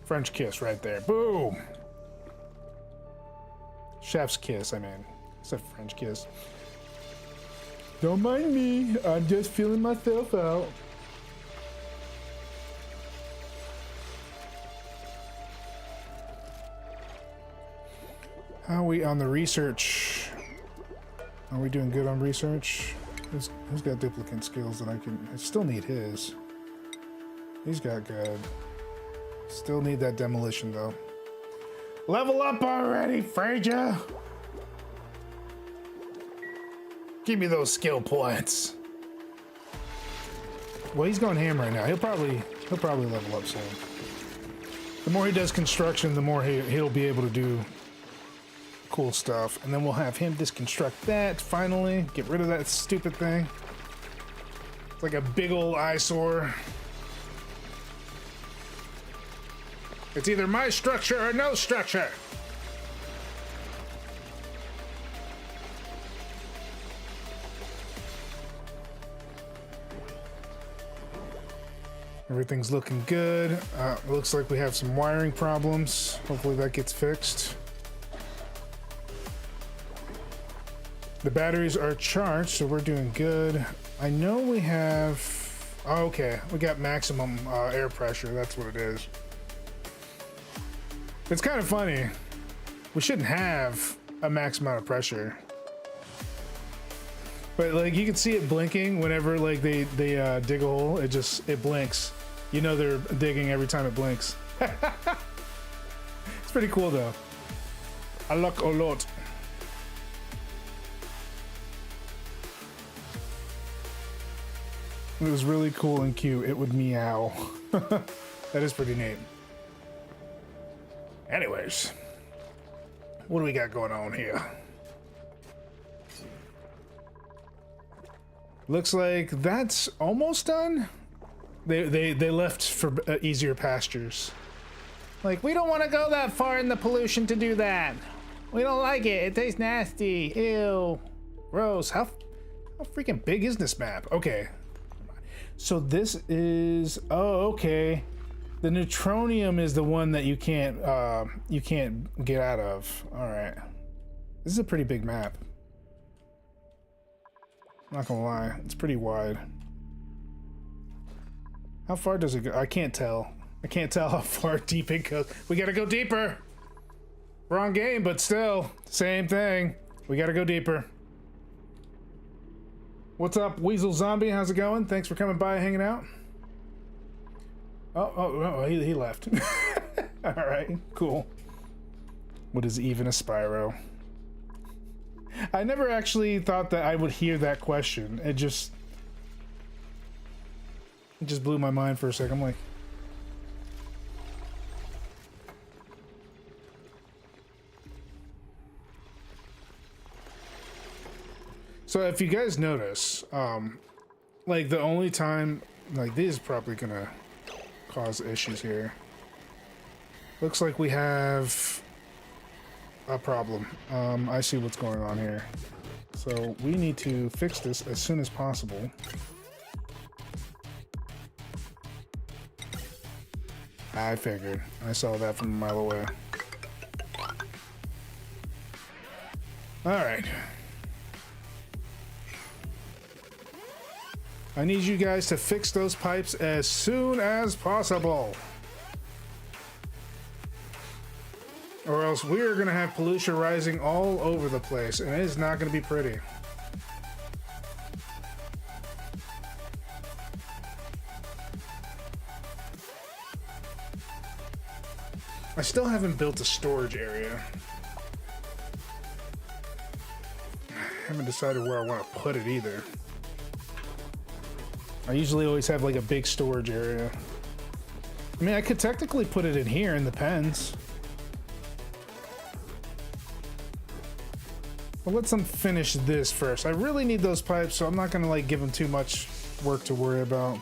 French kiss right there. Boom. Chef's kiss, I mean. It's a French kiss. Don't mind me. I'm just feeling myself out. How are we on the research? Are we doing good on research? Who's got duplicate skills that I still need his. He's got good. Still need that demolition though. Level up already, Frazier! Give me those skill points. Well, he's going ham right now. He'll probably level up soon. The more he does construction, the more he'll be able to do cool stuff. And then we'll have him disconstruct that finally. Get rid of that stupid thing. It's like a big old eyesore. It's either my structure or no structure. Everything's looking good. Looks like we have some wiring problems. Hopefully that gets fixed. The batteries are charged, so we're doing good. I know we have... Oh, okay, we got maximum air pressure. That's what it is. It's kind of funny. We shouldn't have a max amount of pressure. But like you can see it blinking whenever like they dig a hole. It blinks. You know they're digging every time it blinks. It's pretty cool though. I like a lot. It was really cool and cute. It would meow. That is pretty neat. Anyways, what do we got going on here? Looks like that's almost done. They left for easier pastures. Like, we don't want to go that far in the pollution to do that. We don't like it. It tastes nasty. Ew. Gross. How freaking big is this map? Okay. So this is... Oh, okay. The neutronium is the one that you can't get out of. All right. This is a pretty big map. Not gonna lie, it's pretty wide. How far does it go? I can't tell. I can't tell how far deep it goes. We gotta go deeper. Wrong game, but still, same thing. We gotta go deeper. What's up, Weasel Zombie? How's it going? Thanks for coming by, hanging out. Oh, he left. All right, cool. What is even a Spyro? I never actually thought that I would hear that question. It just blew my mind for a second. I'm like, so if you guys notice, like the only time, like this is probably gonna cause issues here. Looks like we have a problem. I see what's going on here. So we need to fix this as soon as possible. I figured. I saw that from a mile away. All right. I need you guys to fix those pipes as soon as possible. Or else we are going to have pollution rising all over the place, and it is not going to be pretty. I still haven't built a storage area. I haven't decided where I want to put it either. I usually always have like a big storage area. I mean, I could technically put it in here in the pens. But let's finish this first. I really need those pipes, so I'm not gonna like give him too much work to worry about.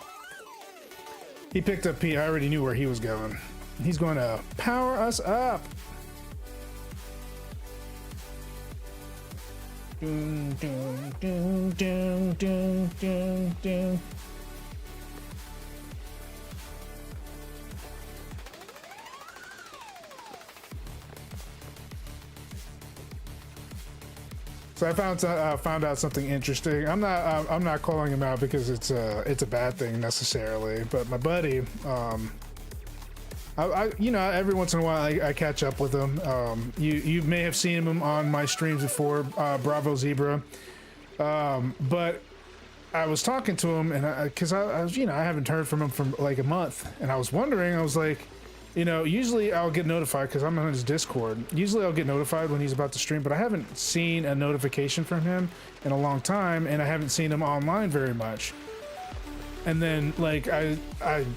He picked up P. I already knew where he was going. He's going to power us up. Doom, doom, doom, doom, doom, doom, doom. So I found out something interesting. I'm not calling him out because it's a bad thing necessarily, but my buddy, I you know, every once in a while I catch up with him. You may have seen him on my streams before, Bravo Zebra, but I was talking to him and because I was, you know, I haven't heard from him for like a month, and I was wondering, I was like, you know, usually I'll get notified because I'm on his Discord. Usually I'll get notified when he's about to stream, but I haven't seen a notification from him in a long time, and I haven't seen him online very much. And then like I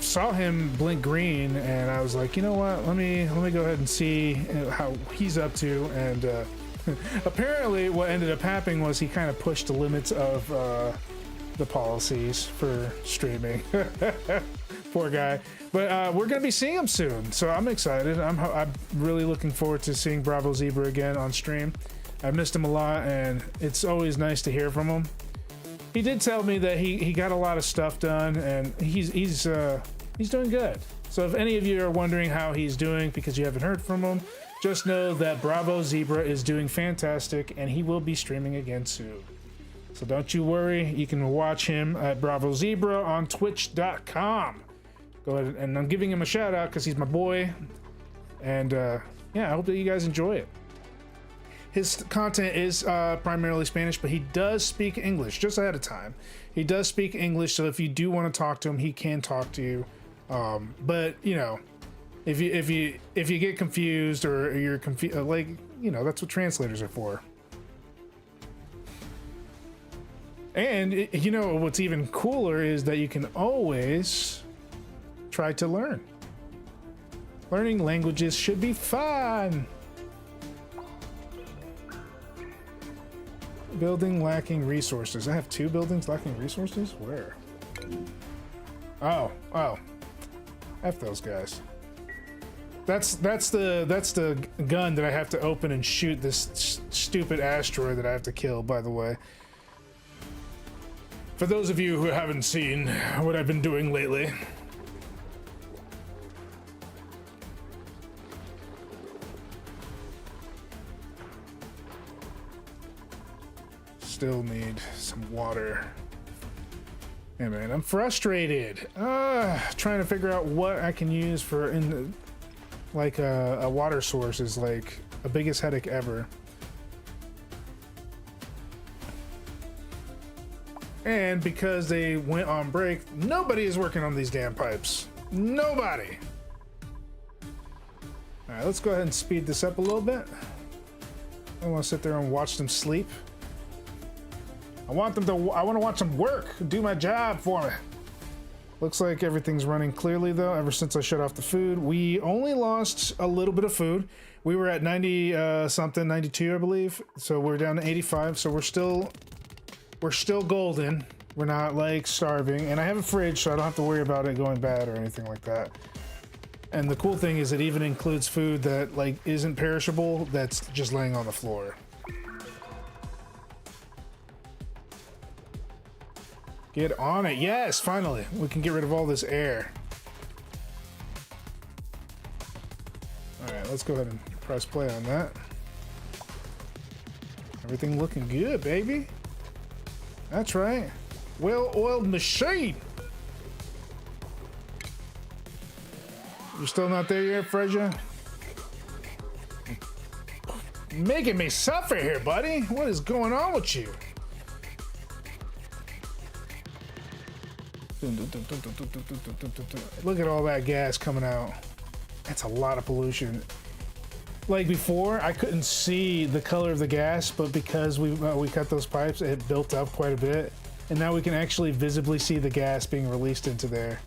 saw him blink green, and I was like, you know what? Let me go ahead and see how he's up to. And apparently, what ended up happening was he kind of pushed the limits of the policies for streaming. Poor guy. But we're gonna be seeing him soon, so I'm excited. I'm really looking forward to seeing Bravo Zebra again on stream. I missed him a lot, and it's always nice to hear from him. He did tell me that he got a lot of stuff done, and he's doing good. So if any of you are wondering how he's doing because you haven't heard from him, just know that Bravo Zebra is doing fantastic, and he will be streaming again soon. So don't you worry. You can watch him at Bravo Zebra on Twitch.com. Go ahead, and I'm giving him a shout out because he's my boy, and yeah, I hope that you guys enjoy it. His content is primarily Spanish, but he does speak English just ahead of time. He does speak English, so if you do want to talk to him, he can talk to you. But you know, if you get confused or you're confused, like, you know, that's what translators are for. And you know what's even cooler is that you can always try to learn. Learning languages should be fun. Building lacking resources. I have 2 buildings lacking resources? Where? Oh. F those guys. That's the gun that I have to open and shoot this stupid asteroid that I have to kill, by the way. For those of you who haven't seen what I've been doing lately. Still need some water. Yeah, man, I'm frustrated. Trying to figure out what I can use for like a water source is like the biggest headache ever. And because they went on break, nobody is working on these damn pipes. Nobody. All right, let's go ahead and speed this up a little bit. I want to sit there and watch them sleep. I want to watch them work, do my job for me. Looks like everything's running clearly though, ever since I shut off the food. We only lost a little bit of food. We were at 90 something, 92 I believe. So we're down to 85, so we're still golden. We're not like starving, and I have a fridge, so I don't have to worry about it going bad or anything like that. And the cool thing is it even includes food that like isn't perishable, that's just laying on the floor. Get on it. Yes, finally. We can get rid of all this air. All right, let's go ahead and press play on that. Everything looking good, baby. That's right. Well-oiled machine. You're still not there yet, Freja? Making me suffer here, buddy. What is going on with you? Look at all that gas coming out. That's a lot of pollution. Like before, I couldn't see the color of the gas, but because we cut those pipes, it built up quite a bit. And now we can actually visibly see the gas being released into there.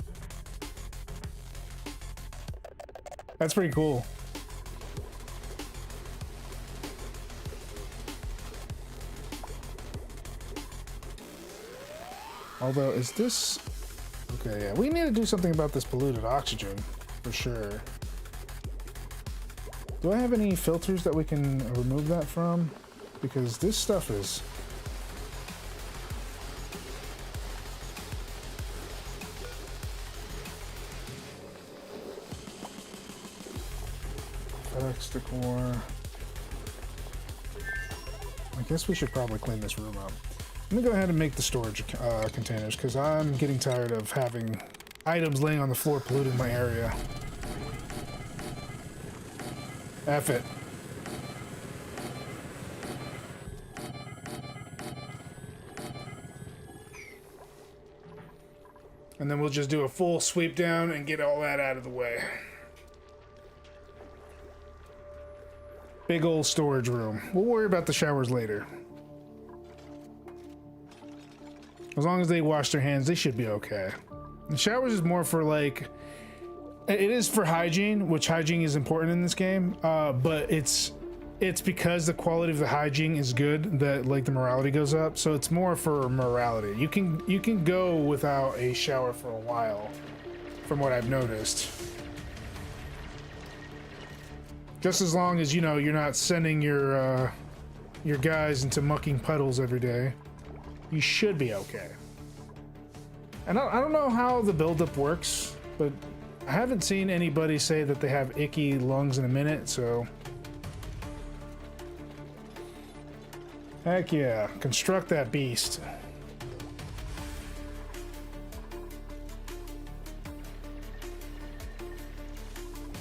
That's pretty cool. Although, is this... Okay, yeah, we need to do something about this polluted oxygen, for sure. Do I have any filters that we can remove that from? because this stuff is... FedEx decor. I guess we should probably clean this room up. Let me go ahead and make the storage containers, because I'm getting tired of having items laying on the floor polluting my area. F it. And then we'll just do a full sweep down and get all that out of the way. Big old storage room. We'll worry about the showers later. As long as they wash their hands, they should be okay. The showers is more for like... It is for hygiene, which hygiene is important in this game, but it's because the quality of the hygiene is good that like the morality goes up. So it's more for morality. You can go without a shower for a while, from what I've noticed. Just as long as, you know, you're not sending your guys into mucking puddles every day, you should be okay. And I don't know how the buildup works, but I haven't seen anybody say that they have icky lungs in a minute, so... Heck yeah, construct that beast.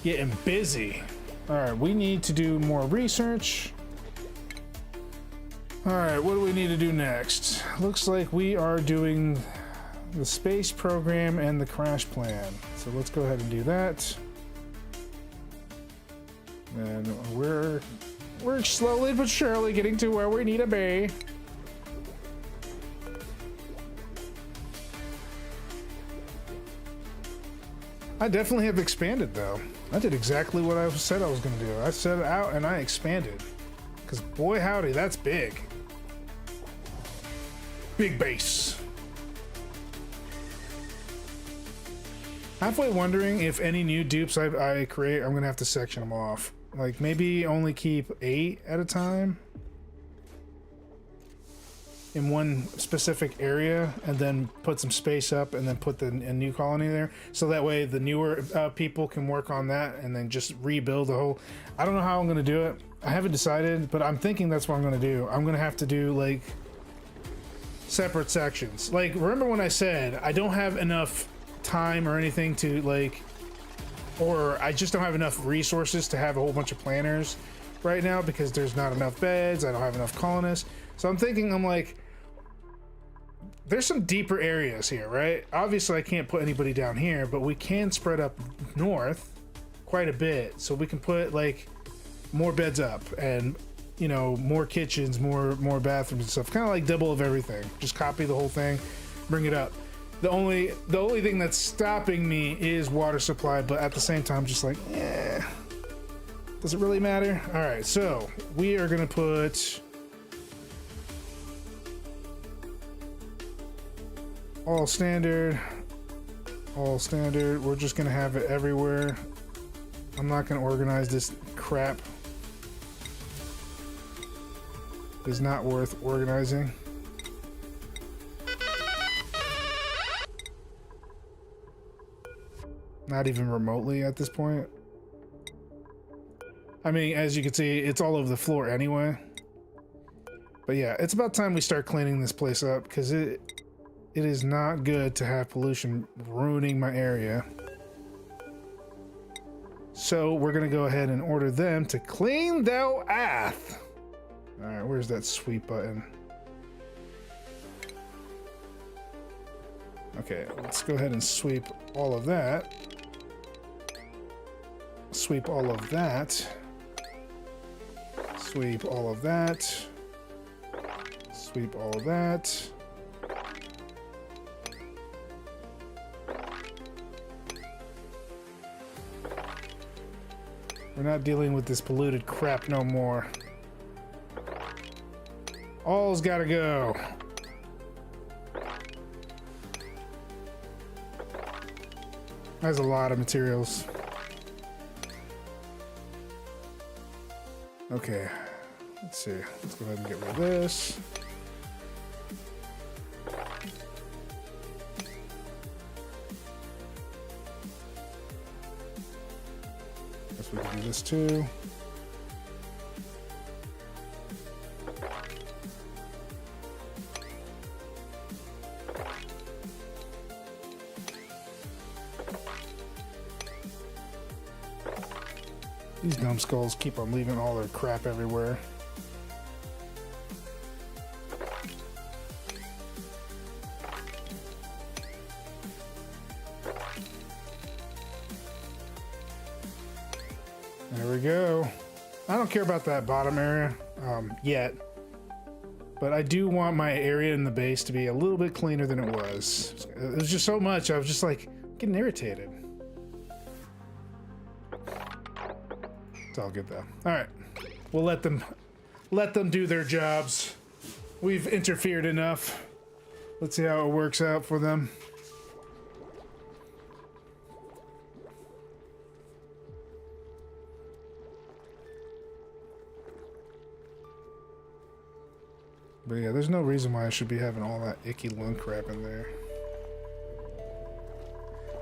Getting busy. Alright, we need to do more research. Alright, what do we need to do next? Looks like we are doing the space program and the crash plan. So let's go ahead and do that. And we're slowly but surely getting to where we need to be. I definitely have expanded though. I did exactly what I said I was going to do. I set it out and I expanded. Because boy howdy, that's big. Big base. Halfway wondering if any new dupes I create, I'm going to have to section them off. Like maybe only keep 8 at a time in one specific area, and then put some space up, and then put a new colony there, so that way the newer people can work on that, and then just rebuild the whole... I don't know how I'm gonna do it. I haven't decided, but I'm thinking that's what I'm gonna do. I'm gonna have to do like separate sections. Like, remember when I said I don't have enough time or anything to like, or I just don't have enough resources to have a whole bunch of planners right now because there's not enough beds, I don't have enough colonists. So I'm thinking, I'm like, there's some deeper areas here, right? Obviously I can't put anybody down here, but we can spread up north quite a bit, so we can put like more beds up, and you know, more kitchens, more bathrooms and stuff, kind of like double of everything. Just copy the whole thing, bring it up. The only thing that's stopping me is water supply, but at the same time, just like, does it really matter? All right, so we are gonna put all standard. We're just gonna have it everywhere. I'm not gonna organize this crap. It's not worth organizing. Not even remotely at this point. I mean, as you can see, it's all over the floor anyway. But yeah, it's about time we start cleaning this place up, because it is not good to have pollution ruining my area. So we're gonna go ahead and order them to clean thou ath. All right, where's that sweep button? Okay, let's go ahead and sweep all of that. Sweep all of that. Sweep all of that. Sweep all of that. We're not dealing with this polluted crap no more. All's gotta go. That's a lot of materials. Okay. Let's see. Let's go ahead and get rid of this. Guess we can do this too. These numbskulls keep on leaving all their crap everywhere. There we go. I don't care about that bottom area yet, but I do want my area in the base to be a little bit cleaner than it was. It was just so much, I was just like getting irritated. It's all good though. All right, we'll let them do their jobs. We've interfered enough. Let's see how it works out for them. But yeah, there's no reason why I should be having all that icky lung crap in there.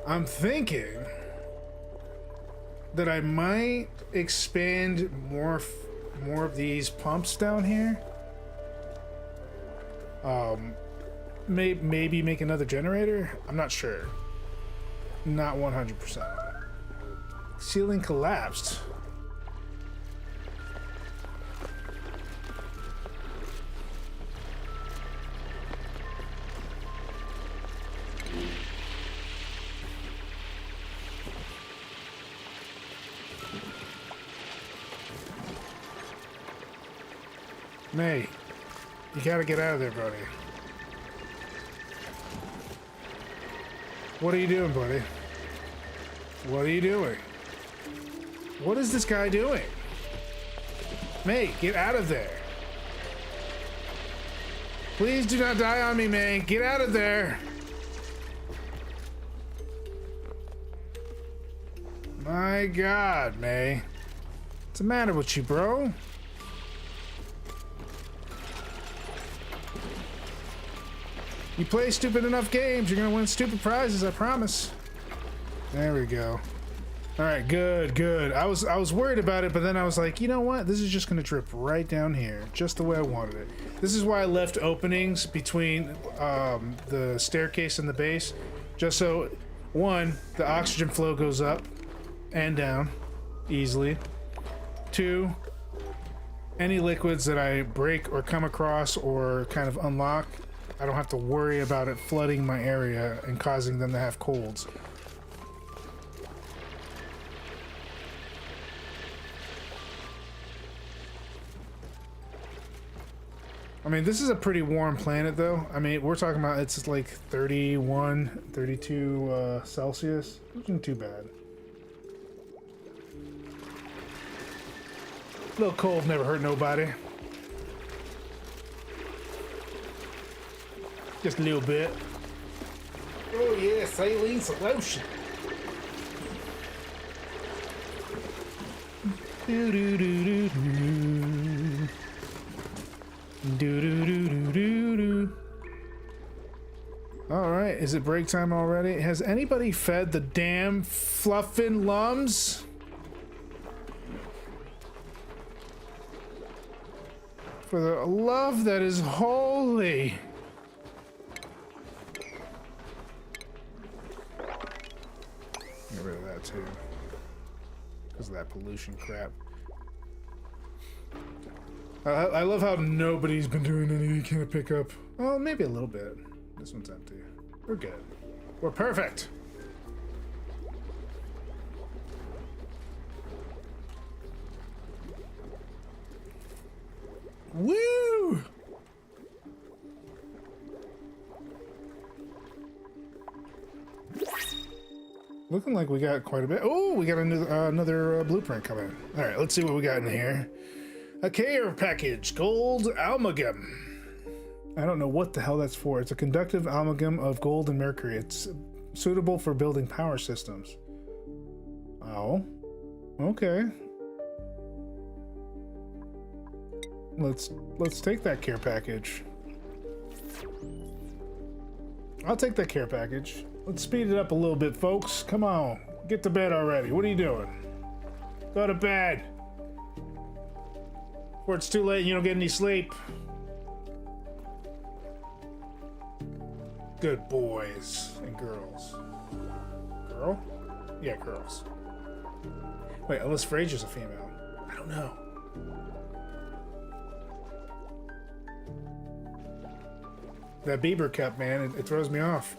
I'm thinking that I might expand more of these pumps down here. Maybe make another generator. I'm not sure. Not 100%. Ceiling collapsed. May, you gotta get out of there, buddy. What are you doing, buddy? What are you doing? What is this guy doing? May, get out of there. Please do not die on me, May. Get out of there. My God, May. What's the matter with you, bro? You play stupid enough games, you're gonna win stupid prizes, I promise. There we go. All right, good, good. I was worried about it, but then I was like, you know what? This is just gonna drip right down here, just the way I wanted it. This is why I left openings between the staircase and the base, just so, one, the oxygen flow goes up and down easily. Two, any liquids that I break or come across or kind of unlock, I don't have to worry about it flooding my area and causing them to have colds. I mean, this is a pretty warm planet, though. I mean, we're talking about it's like 31, 32 Celsius. Which isn't too bad. A little cold never hurt nobody. Just a little bit. Oh yeah, saline solution. Do do do do do. Do do do do do do. All right, is it break time already? Has anybody fed the damn fluffin' lums? For the love that is holy. Get rid of that too. Because of that pollution crap. I love how nobody's been doing any kind of pickup. Well, maybe a little bit. This one's empty. We're good. We're perfect. Woo! Looking like we got quite a bit. Oh, we got another blueprint coming. All right, let's see what we got in here. A care package, gold amalgam. I don't know what the hell that's for. It's a conductive amalgam of gold and mercury. It's suitable for building power systems. Oh, okay. let's take that care package. I'll take that care package. Let's speed it up a little bit, folks. Come on, get to bed already. What are you doing? Go to bed. Before it's too late and you don't get any sleep. Good boys and girls. Girl? Yeah, girls. Wait, unless Fraser's a female. I don't know. That Bieber cup, man, it throws me off.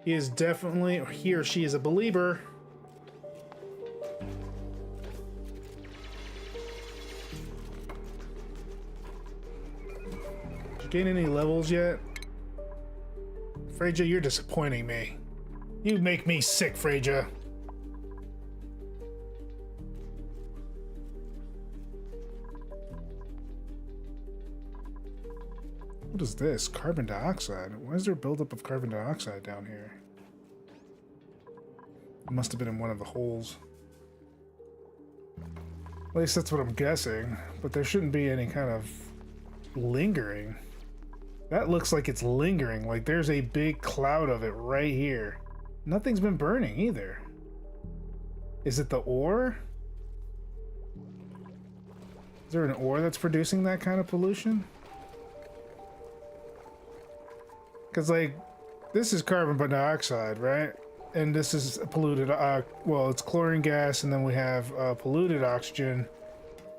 He is definitely, or he or she is a believer. Did you gain any levels yet? Fraser, you're disappointing me. You make me sick, Fraser. What is this? Carbon dioxide. Why is there a buildup of carbon dioxide down here? It must have been in one of the holes. At least that's what I'm guessing. But there shouldn't be any kind of lingering. That looks like it's lingering. Like there's a big cloud of it right here. Nothing's been burning either. Is it the ore? Is there an ore that's producing that kind of pollution? Because, like, this is carbon dioxide, right? And this is polluted, well, it's chlorine gas, and then we have polluted oxygen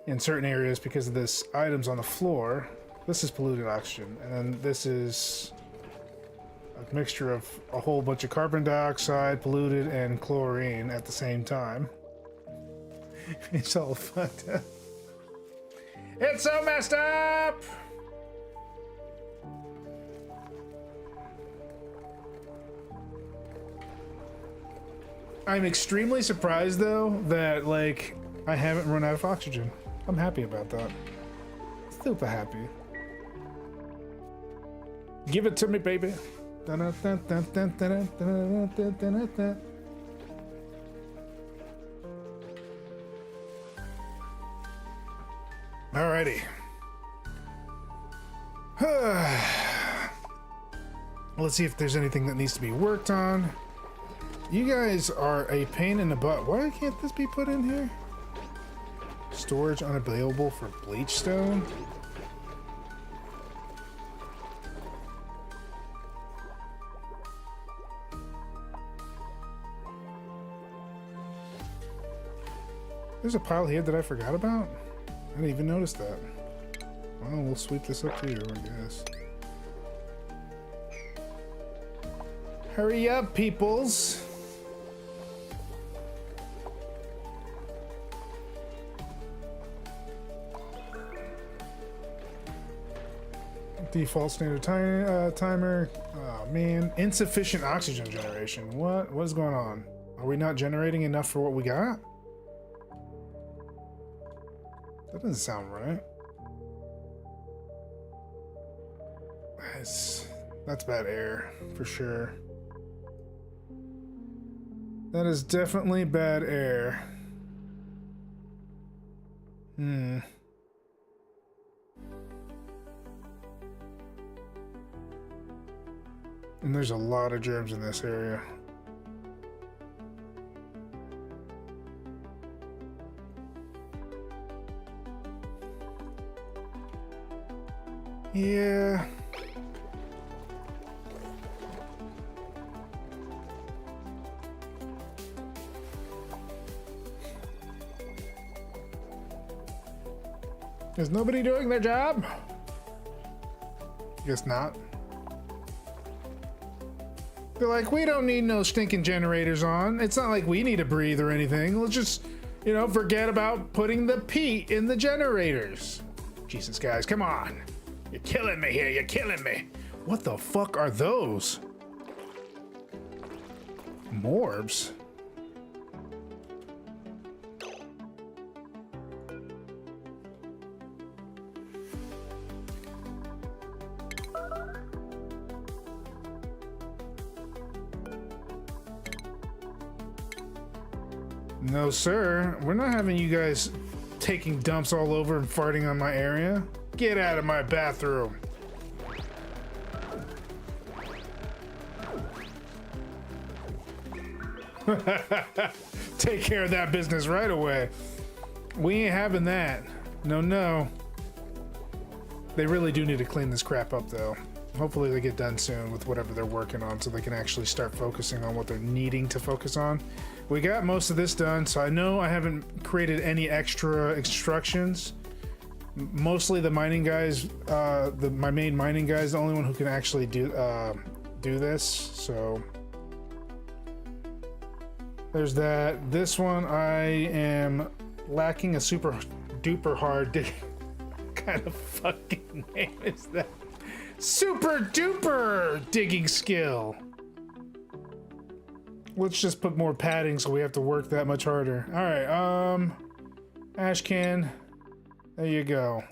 in certain areas because of this items on the floor. This is polluted oxygen, and then this is a mixture of a whole bunch of carbon dioxide, polluted, and chlorine at the same time. It's all fucked up. It's so messed up! I'm extremely surprised, though, that, like, I haven't run out of oxygen. I'm happy about that. Super happy. Give it to me, baby. Alrighty. Let's see if there's anything that needs to be worked on. You guys are a pain in the butt. Why can't this be put in here? Storage unavailable for bleach stone? There's a pile here that I forgot about? I didn't even notice that. Well, we'll sweep this up too, I guess. Hurry up, peoples! Default standard timer. Oh man, insufficient oxygen generation. What is going on? Are we not generating enough for what we got? That doesn't sound right. That's bad air for sure. That is definitely bad air. And there's a lot of germs in this area. Yeah. Is nobody doing their job? Guess not. They're like, we don't need no stinking generators on. It's not like we need to breathe or anything. Let's just, you know, forget about putting the peat in the generators. Jesus, guys, come on. You're killing me here. You're killing me. What the fuck are those? Morbs? No, sir. We're not having you guys taking dumps all over and farting on my area. Get out of my bathroom. Take care of that business right away. We ain't having that. No, no. They really do need to clean this crap up, though. Hopefully they get done soon with whatever they're working on so they can actually start focusing on what they're needing to focus on. We got most of this done, so I know I haven't created any extra instructions. Mostly the mining guys, my main mining guy is the only one who can actually do this, so... There's that. This one, I am lacking a super duper hard dig. What kind of fucking name is that? Super duper digging skill. Let's just put more padding so we have to work that much harder. Alright, ash can. There you go.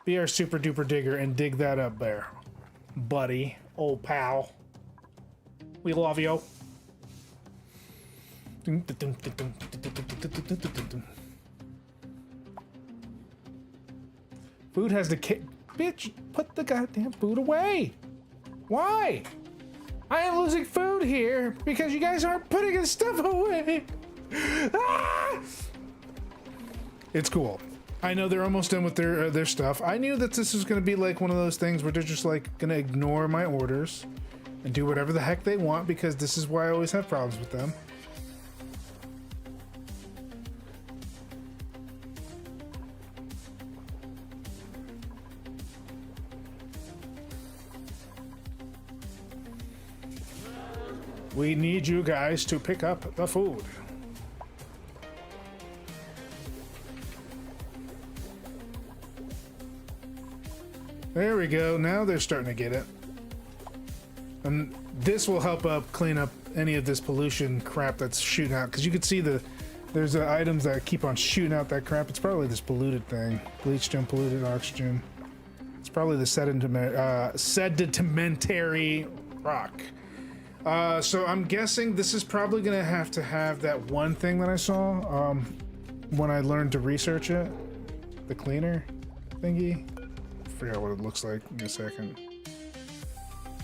Be our super duper digger and dig that up there. Buddy. Old pal. We love you. Food has the bitch, put the goddamn food away. Why? I am losing food here because you guys aren't putting his stuff away. Ah! It's cool. I know they're almost done with their stuff. I knew that this was going to be like one of those things where they're just like going to ignore my orders and do whatever the heck they want because this is why I always have problems with them. We need you guys to pick up the food. There we go. Now they're starting to get it. And this will help clean up any of this pollution crap that's shooting out. Because you can see there's items that keep on shooting out that crap. It's probably this polluted thing. Bleached and polluted oxygen. It's probably the sedimentary rock. So I'm guessing this is probably gonna have to have that one thing that I saw when I learned to research it, the cleaner thingy. I forgot what it looks like. Give me a second.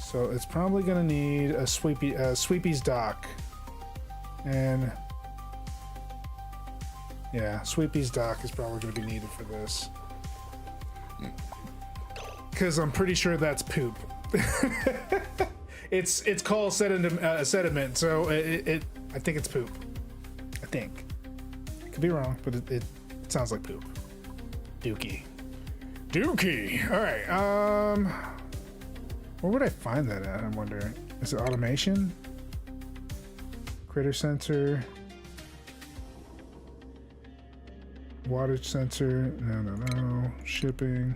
So it's probably gonna need a sweepy's dock, and yeah, sweepy's dock is probably gonna be needed for this because I'm pretty sure that's poop. It's called sediment, so I think it's poop. I think. I could be wrong, but it sounds like poop. Dookie. All right. Where would I find that at? I'm wondering. Is it automation? Critter sensor. Wattage sensor. No. Shipping.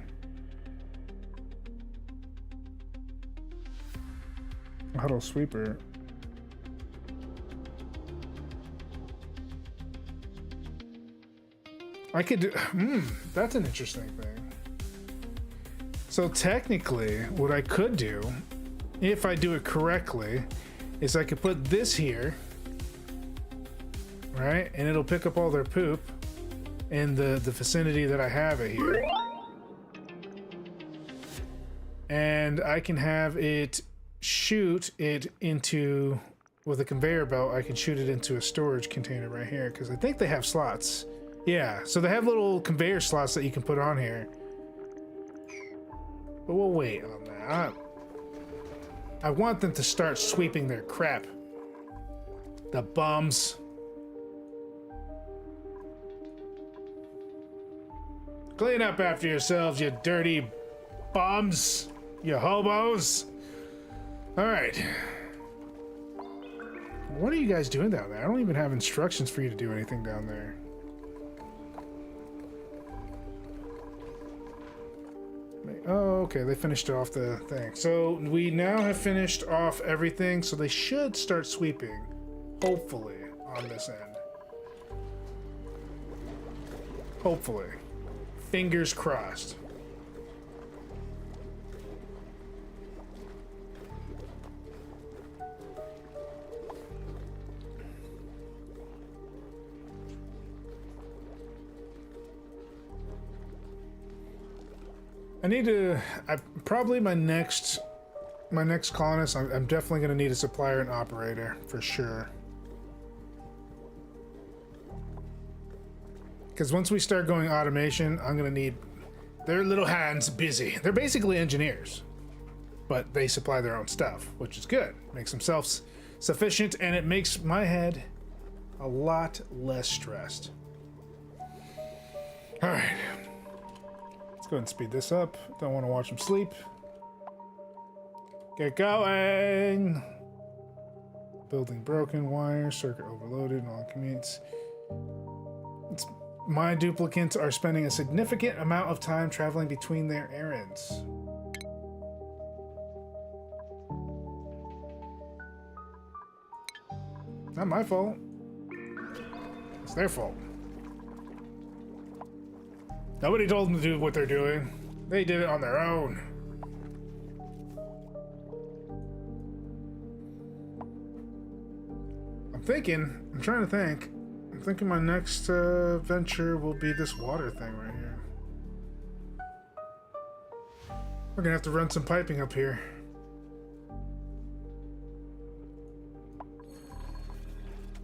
Huddle sweeper. I could do. That's an interesting thing. So technically, what I could do, if I do it correctly, is I could put this here, right, and it'll pick up all their poop in the vicinity that I have it here, and I can have it shoot it into, with a conveyor belt, I can shoot it into a storage container right here, because I think they have slots. Yeah, so they have little conveyor slots that you can put on here. But we'll wait on that. I want them to start sweeping their crap. The bums. Clean up after yourselves, you dirty bums. You hobos. Alright. What are you guys doing down there? I don't even have instructions for you to do anything down there. Oh, okay, they finished off the thing. So we now have finished off everything, so they should start sweeping, hopefully, on this end. Hopefully. Fingers crossed. I need to. Probably my next colonist. I'm definitely gonna need a supplier and operator for sure. Because once we start going automation, I'm gonna need their little hands busy. They're basically engineers, but they supply their own stuff, which is good. Makes them self-sufficient, and it makes my head a lot less stressed. All right. Let's go ahead and speed this up. Don't want to watch them sleep. Get going! Building broken, wire, circuit overloaded, non-commutes. My duplicates are spending a significant amount of time traveling between their errands. Not my fault. It's their fault. Nobody told them to do what they're doing. They did it on their own. I'm trying to think. I'm thinking my next venture will be this water thing right here. We're gonna have to run some piping up here.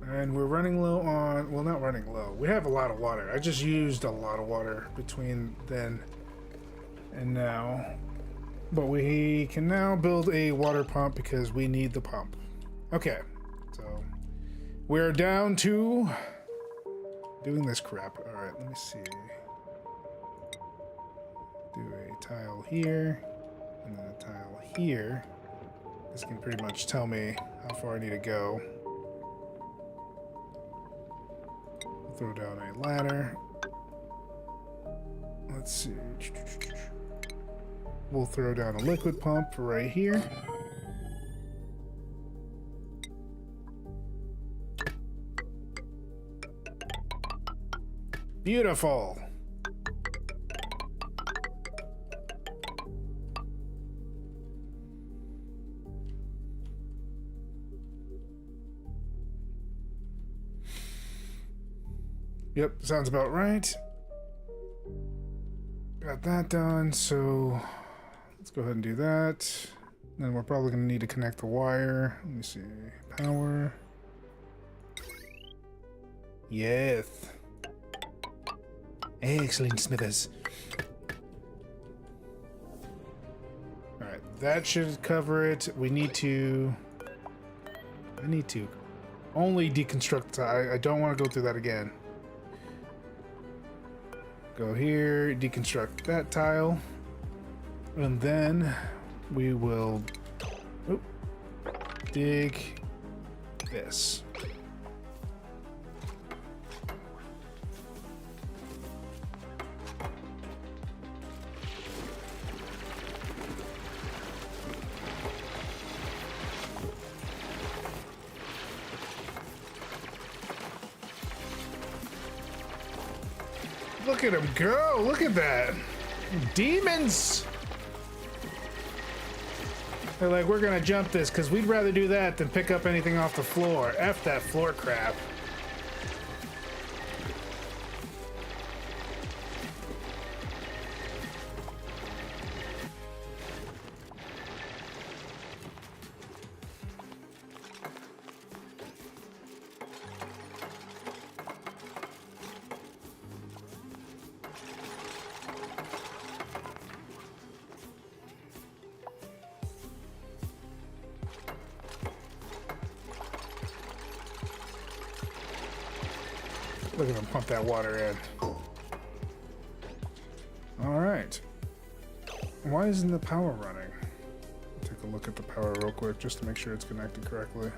And we're running low on, well, not running low. We have a lot of water. I just used a lot of water between then and now. But we can now build a water pump because we need the pump. Okay, so we're down to doing this crap. All right, let me see. Do a tile here and then a tile here. This can pretty much tell me how far I need to go. Throw down a ladder. Let's see. We'll throw down a liquid pump right here. Beautiful. Yep, sounds about right. Got that done, so let's go ahead and do that. Then we're probably going to need to connect the wire. Let me see. Power. Yes. Excellent, Smithers. Alright, that should cover it. I need to only deconstruct. I don't want to go through that again. Go here, deconstruct that tile, and then we will dig this. Look at him go! Look at that! Demons! They're like, we're gonna jump this because we'd rather do that than pick up anything off the floor. F that floor crap. Look at them pump that water in. All right. Why isn't the power running? Take a look at the power real quick just to make sure it's connected correctly.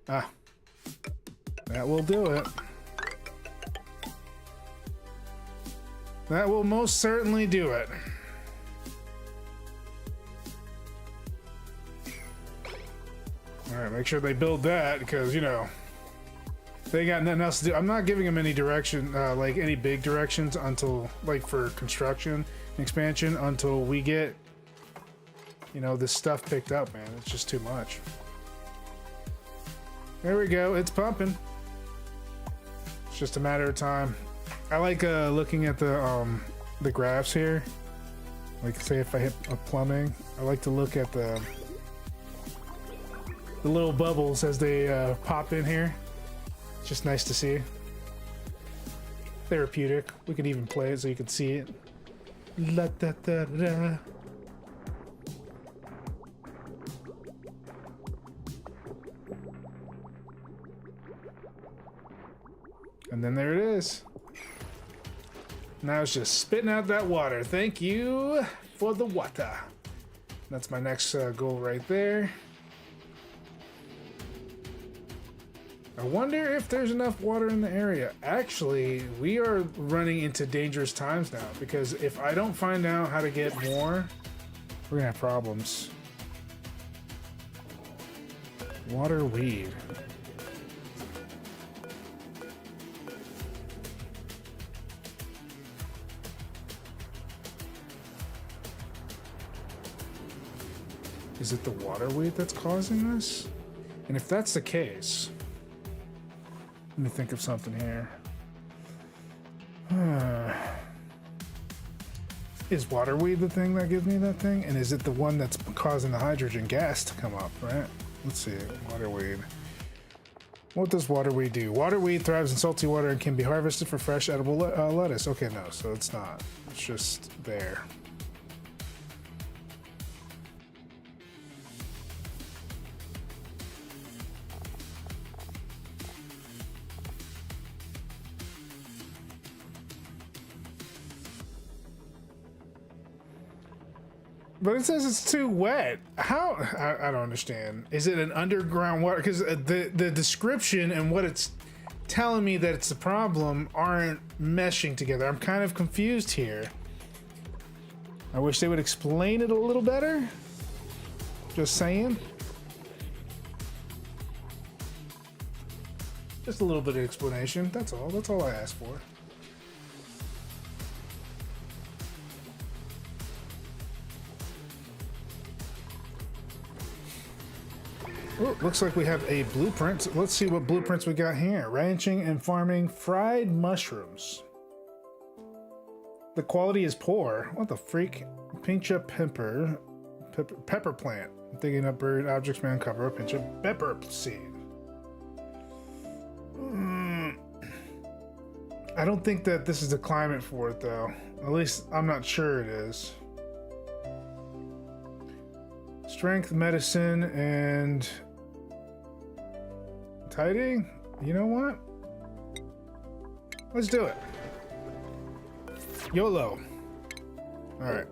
Ah, that will do it. That will most certainly do it. Alright, make sure they build that because, you know, they got nothing else to do. I'm not giving them any direction, like any big directions until, like for construction and expansion, until we get, you know, this stuff picked up, man. It's just too much. There we go. It's pumping. just a matter of time. I like looking at the graphs here. Like, say if I hit a plumbing, I like to look at the little bubbles as they pop in here. It's just nice to see. Therapeutic. We could even play it so you can see it. La da da da. And then there it is. Now it's just spitting out that water. Thank you for the water. That's my next goal right there. I wonder if there's enough water in the area. Actually, we are running into dangerous times now, because if I don't find out how to get more, we're gonna have problems. Water weed. Is it the water weed that's causing this? And if that's the case, let me think of something here. Is water weed the thing that gives me that thing? And is it the one that's causing the hydrogen gas to come up, right? Let's see, water weed. What does water weed do? Water weed thrives in salty water and can be harvested for fresh edible lettuce. Okay, no, so it's not. It's just there. But it says it's too wet. How? I don't understand. Is it an underground water? Because the description and what it's telling me that it's the problem aren't meshing together. I'm kind of confused here. I wish they would explain it a little better. Just saying. Just a little bit of explanation. That's all. That's all I asked for. Oh, looks like we have a blueprint. Let's see what blueprints we got here. Ranching and farming fried mushrooms. The quality is poor. What the freak? Pincha pepper plant. Digging up buried objects may uncover a pinch of pepper seed. I don't think that this is the climate for it, though. At least I'm not sure it is. Strength, medicine, and tidying? You know what? Let's do it. YOLO. Alright.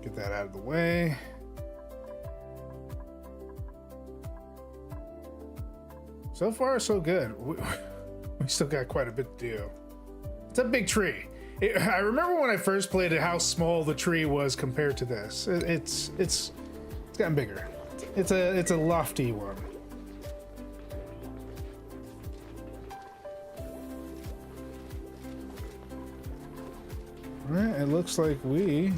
Get that out of the way. So far, so good. We still got quite a bit to do. It's a big tree. I remember when I first played it, how small the tree was compared to this. It's gotten bigger. It's a lofty one. All right, it looks like we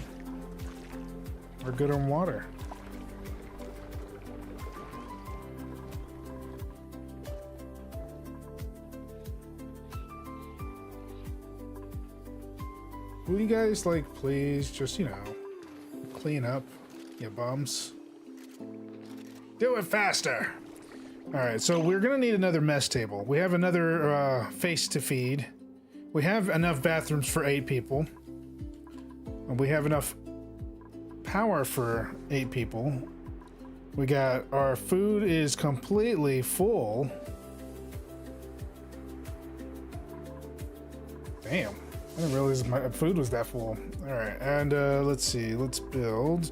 are good on water. Will you guys, like, please just, you know, clean up, you bums? Do it faster! Alright, so we're gonna need another mess table. We have another face to feed. We have enough bathrooms for 8 people. And we have enough power for 8 people. We got, our food is completely full. Damn. I didn't realize my food was that full. All right, and let's see. Let's build.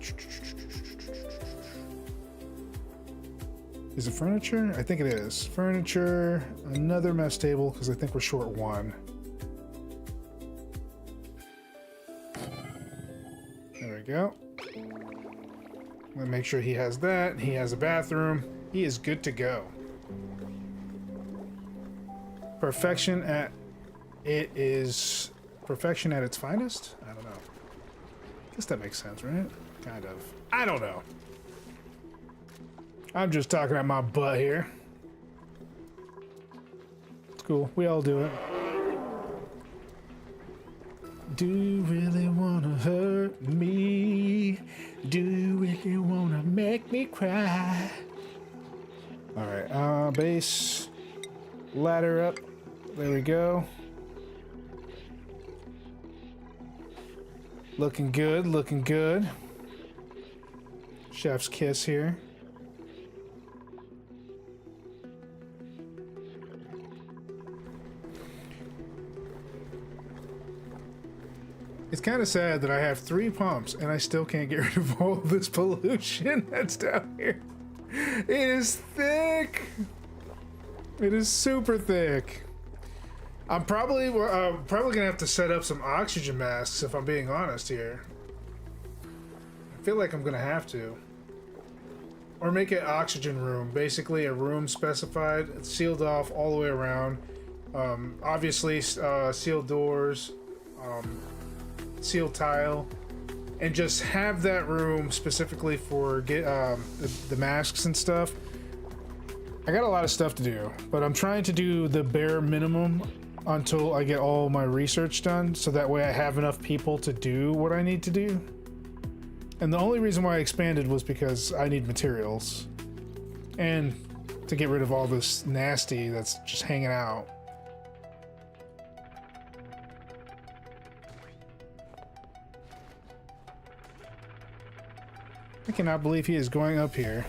Is it furniture? I think it is. Furniture, another mess table, because I think we're short 1. There we go. Let me make sure he has that. He has a bathroom. He is good to go. Perfection at... It is... Perfection at its finest? I don't know. I guess that makes sense, right? Kind of. I don't know. I'm just talking at my butt here. It's cool. We all do it. Do you really wanna hurt me? Do you really wanna make me cry? Alright, base. Ladder up. There we go. Looking good, looking good. Chef's kiss here. It's kind of sad that I have 3 pumps and I still can't get rid of all of this pollution that's down here. It is thick. It is super thick. I'm probably gonna have to set up some oxygen masks if I'm being honest here. I feel like I'm gonna have to. Or make an oxygen room, basically a room specified, sealed off all the way around. Obviously, sealed doors. Sealed tile, and just have that room specifically for the masks and stuff. I got a lot of stuff to do, but I'm trying to do the bare minimum until I get all my research done, so that way I have enough people to do what I need to do. And the only reason why I expanded was because I need materials and to get rid of all this nasty that's just hanging out. I cannot believe he is going up here.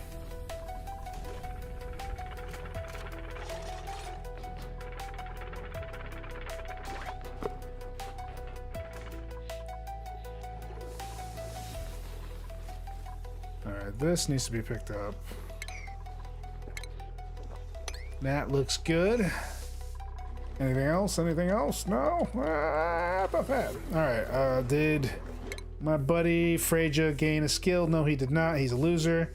Alright, this needs to be picked up. That looks good. Anything else? Anything else? No? About that. Alright, did my buddy Freja gain a skill? No, he did not. He's a loser.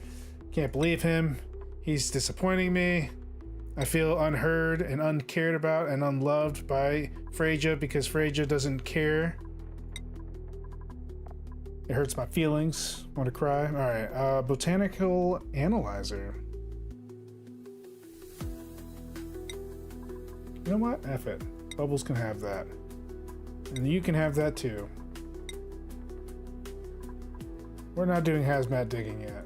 Can't believe him. He's disappointing me. I feel unheard and uncared about and unloved by Freja because Freja doesn't care. It hurts my feelings. Want to cry? Alright, botanical analyzer. You know what? F it. Bubbles can have that. And you can have that too. We're not doing hazmat digging yet.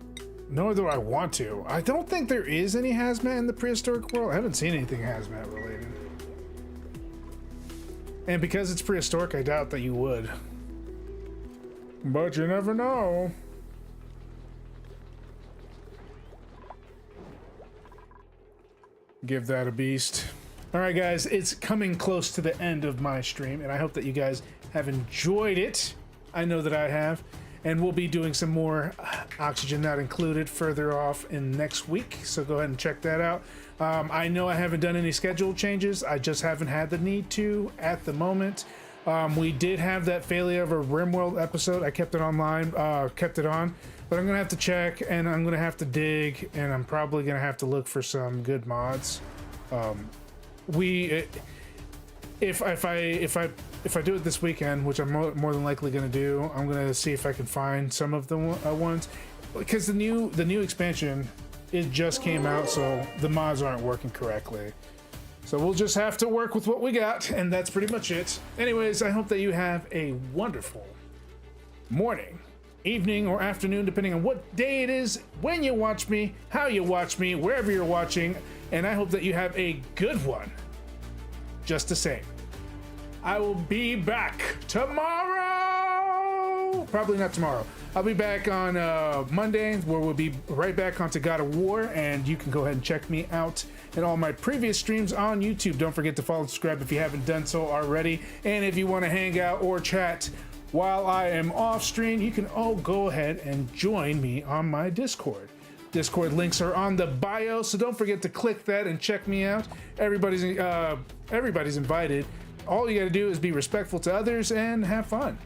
Nor do I want to. I don't think there is any hazmat in the prehistoric world. I haven't seen anything hazmat related. And because it's prehistoric, I doubt that you would. But you never know. Give that a beast. Alright guys, it's coming close to the end of my stream, and I hope that you guys have enjoyed it. I know that I have. And we'll be doing some more Oxygen Not Included further off in next week, so go ahead and check that out. I know I haven't done any schedule changes. I just haven't had the need to at the moment. We did have that failure of a RimWorld episode. I kept it online, kept it on, but I'm gonna have to check, and I'm gonna have to dig, and I'm probably gonna have to look for some good mods. If I do it this weekend, which I'm more than likely going to do, I'm going to see if I can find some of the ones, because the new expansion, it just came out, so the mods aren't working correctly. So we'll just have to work with what we got, and that's pretty much it. Anyways, I hope that you have a wonderful morning, evening, or afternoon, depending on what day it is, when you watch me, how you watch me, wherever you're watching, and I hope that you have a good one. Just the same. I will be back tomorrow. Probably not tomorrow. I'll be back on Monday, where we'll be right back onto God of War, and you can go ahead and check me out in all my previous streams on YouTube. Don't forget to follow and subscribe if you haven't done so already. And if you want to hang out or chat while I am off stream, you can all go ahead and join me on my Discord. Discord links are on the bio, so don't forget to click that and check me out. Everybody's invited. All you gotta do is be respectful to others and have fun.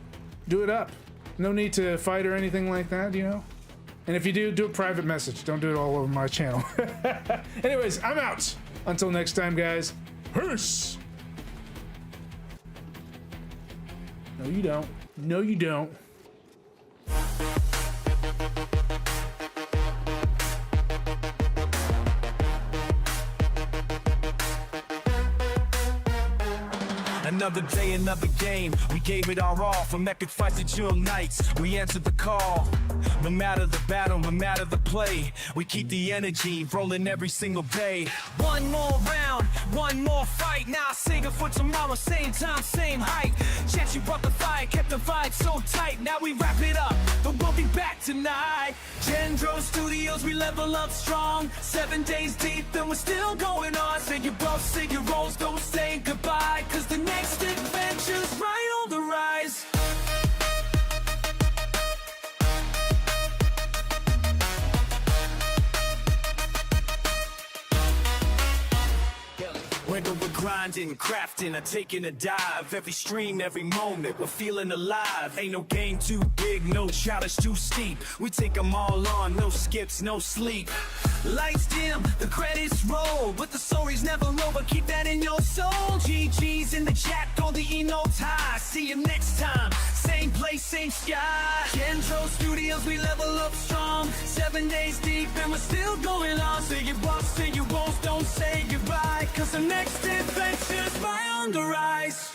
Do it up. No need to fight or anything like that, you know? And if you do a private message. Don't do it all over my channel. Anyways, I'm out. Until next time, guys. Peace! No, you don't. No, you don't. Another day, another game, we gave it our all. From epic fights to chill nights, we answered the call. No matter the battle, no matter the play, we keep the energy rolling every single day. One more round, one more fight. Now I sing it for tomorrow, same time, same height. Chance you brought the fire, kept the vibe so tight. Now we wrap it up, but we'll be back tonight. Gen-Dro Studios, we level up strong. 7 days deep and we're still going on. Say your boss, say your roles, don't say goodbye, cause the next adventure's right on the rise. Whether we're grinding, crafting, or taking a dive, every stream, every moment, we're feeling alive. Ain't no game too big, no challenge too steep. We take them all on, no skips, no sleep. Lights dim, the credits roll, but the story's never over, keep that in your soul. GG's in the chat, call the E-notes high. See you next time, same place, same sky. Gen-Dro Studios, we level up strong. 7 days deep and we're still going on. Say your boss, say your won't, don't say goodbye, cause the next adventure's right on the rise.